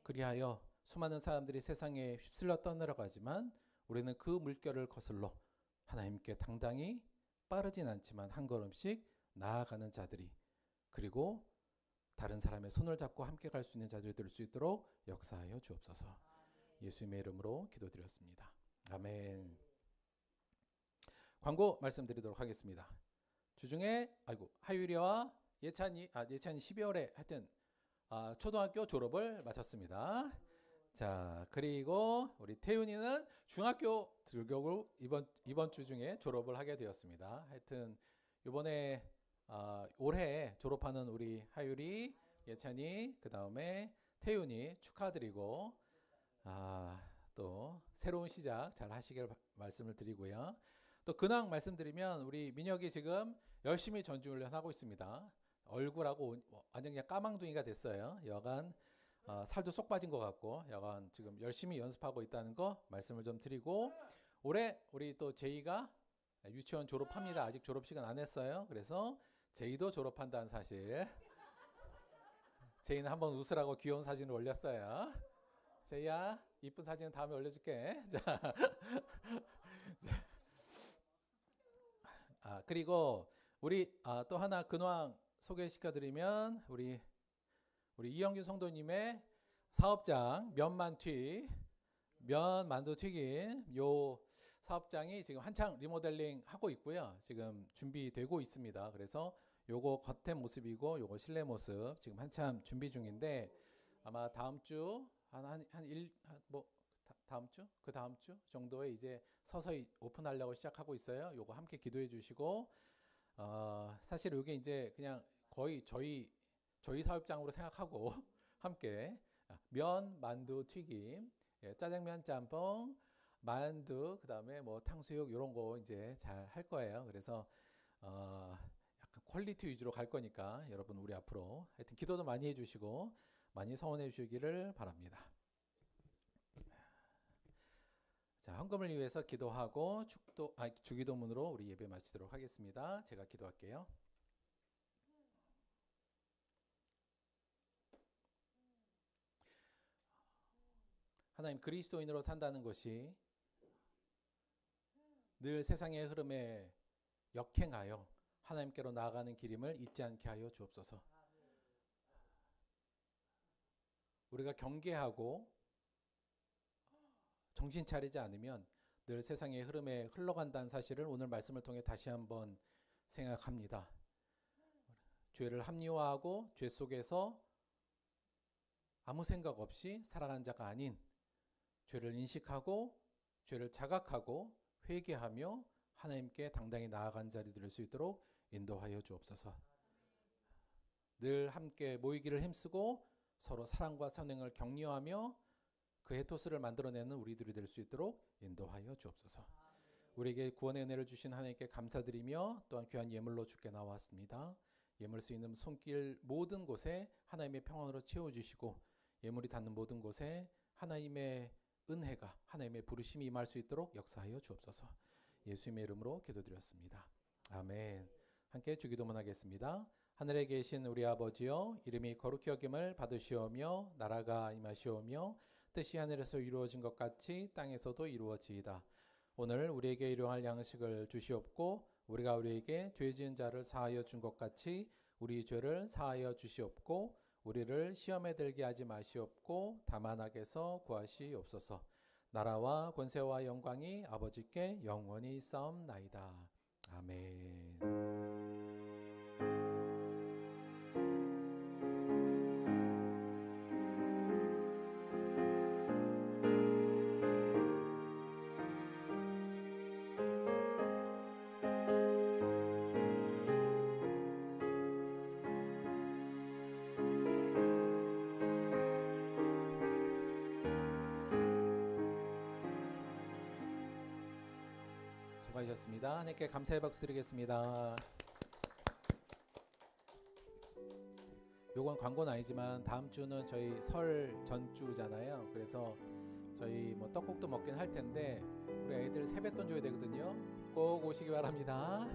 그리하여 수많은 사람들이 세상에 휩쓸려 떠내려가지만 우리는 그 물결을 거슬러 하나님께 당당히 빠르진 않지만 한 걸음씩 나아가는 자들이 그리고 다른 사람의 손을 잡고 함께 갈 수 있는 자들이 될 수 있도록 역사하여 주옵소서. 예수님의 이름으로 기도드렸습니다. 아멘. 광고 말씀드리도록 하겠습니다. 주중에 하유리와 예찬이 12월에 하여튼 초등학교 졸업을 마쳤습니다. 자, 그리고 우리 태윤이는 중학교 들교를 이번 주 중에 졸업을 하게 되었습니다. 하여튼 이번에 올해 졸업하는 우리 하유리, 예찬이, 그 다음에 태윤이 축하드리고 또 새로운 시작 잘 하시길 말씀을 드리고요. 또 근황 말씀드리면 우리 민혁이 지금 열심히 전지훈련 하고 있습니다. 얼굴하고 완전 그냥 까망둥이가 됐어요. 여간 살도 쏙 빠진 것 같고 여간 지금 열심히 연습하고 있다는 거 말씀을 좀 드리고, 올해 우리 또 제이가 유치원 졸업합니다. 아직 졸업식은 안 했어요. 그래서 제이도 졸업한다는 사실. 제이는 한번 웃으라고 귀여운 사진을 올렸어요. 제이야, 이쁜 사진은 다음에 올려줄게. 자, 그리고 우리 또 하나 근황 소개시켜드리면 우리 이영규 성도님의 사업장 면 만두 튀김 요 사업장이 지금 한창 리모델링 하고 있고요. 지금 준비되고 있습니다. 그래서 요거 겉의 모습이고 요거 실내 모습 지금 한참 준비 중인데, 아마 다음 주 다음 주? 그 다음 주 정도에 이제 서서히 오픈하려고 시작하고 있어요. 요거 함께 기도해 주시고, 사실 요게 이제 그냥 거의 저희 사업장으로 생각하고 함께 면, 만두, 튀김, 짜장면, 짬뽕, 만두, 그다음에 뭐 탕수육 이런 거 이제 잘 할 거예요. 그래서 약간 퀄리티 위주로 갈 거니까 여러분 우리 앞으로 하여튼 기도도 많이 해주시고 많이 성원해 주시기를 바랍니다. 자, 헌금을 위해서 기도하고 주기도문으로 우리 예배 마치도록 하겠습니다. 제가 기도할게요. 하나님, 그리스도인으로 산다는 것이 늘 세상의 흐름에 역행하여 하나님께로 나아가는 길임을 잊지 않게 하여 주옵소서. 우리가 경계하고 정신 차리지 않으면 늘 세상의 흐름에 흘러간다는 사실을 오늘 말씀을 통해 다시 한번 생각합니다. 죄를 합리화하고 죄 속에서 아무 생각 없이 살아가는 자가 아닌, 죄를 인식하고 죄를 자각하고 회개하며 하나님께 당당히 나아간 자리 될 수 있도록 인도하여 주옵소서. 늘 함께 모이기를 힘쓰고 서로 사랑과 선행을 격려하며 그 에토스를 만들어내는 우리들이 될 수 있도록 인도하여 주옵소서. 우리에게 구원의 은혜를 주신 하나님께 감사드리며 또한 귀한 예물로 주께 나왔습니다. 예물 쓰이는 손길 모든 곳에 하나님의 평안으로 채워주시고 예물이 닿는 모든 곳에 하나님의 은혜가, 하나님의 부르심이 임할 수 있도록 역사하여 주옵소서. 예수님의 이름으로 기도드렸습니다. 아멘. 함께 주기도문 하겠습니다. 하늘에 계신 우리 아버지여, 이름이 거룩히 여김을 받으시오며 나라가 임하시오며 뜻이 하늘에서 이루어진 것 같이 땅에서도 이루어지이다. 오늘 우리에게 일용할 양식을 주시옵고 우리가 우리에게 죄 지은 자를 사하여 준 것 같이 우리 죄를 사하여 주시옵고 우리를 시험에 들게 하지 마시옵고 다만 악에서 구하시옵소서. 나라와 권세와 영광이 아버지께 영원히 있사옵나이다. 아멘. 수고하셨습니다. 하나님께 감사의 박수 드리겠습니다. 요건 광고는 아니지만 다음 주는 저희 설 전주잖아요. 그래서 저희 뭐 떡국도 먹긴 할 텐데 우리 애들 세뱃돈 줘야 되거든요. 꼭 오시기 바랍니다.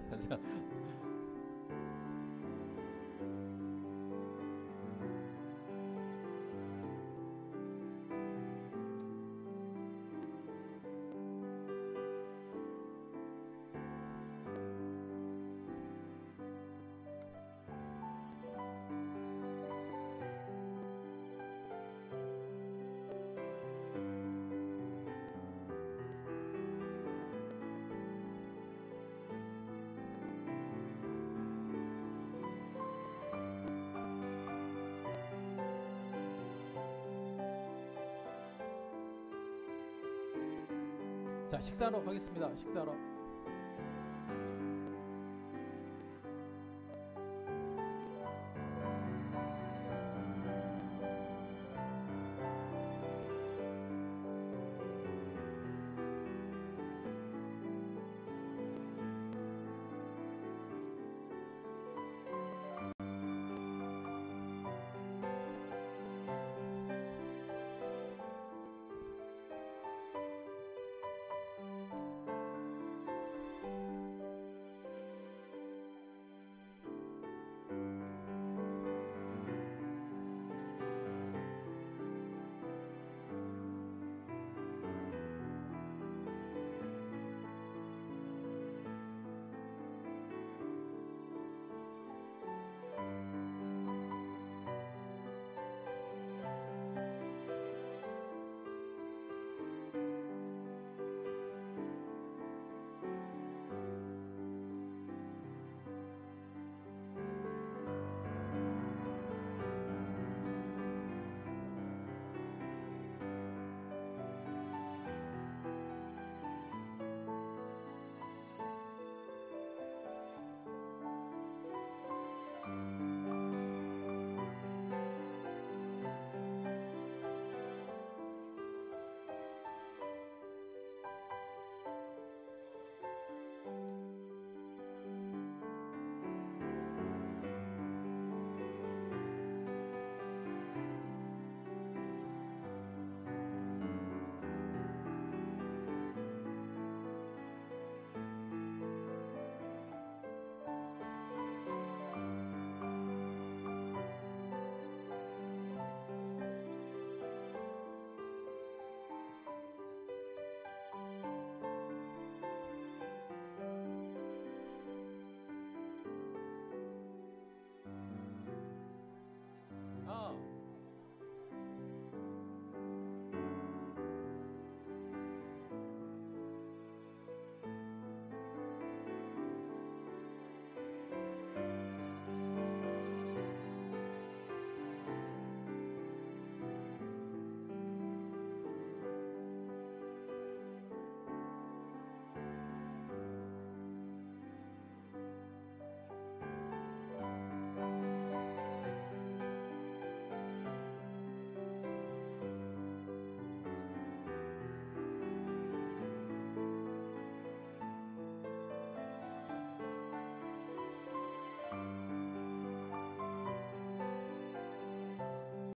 자, 식사로 가겠습니다. 식사로.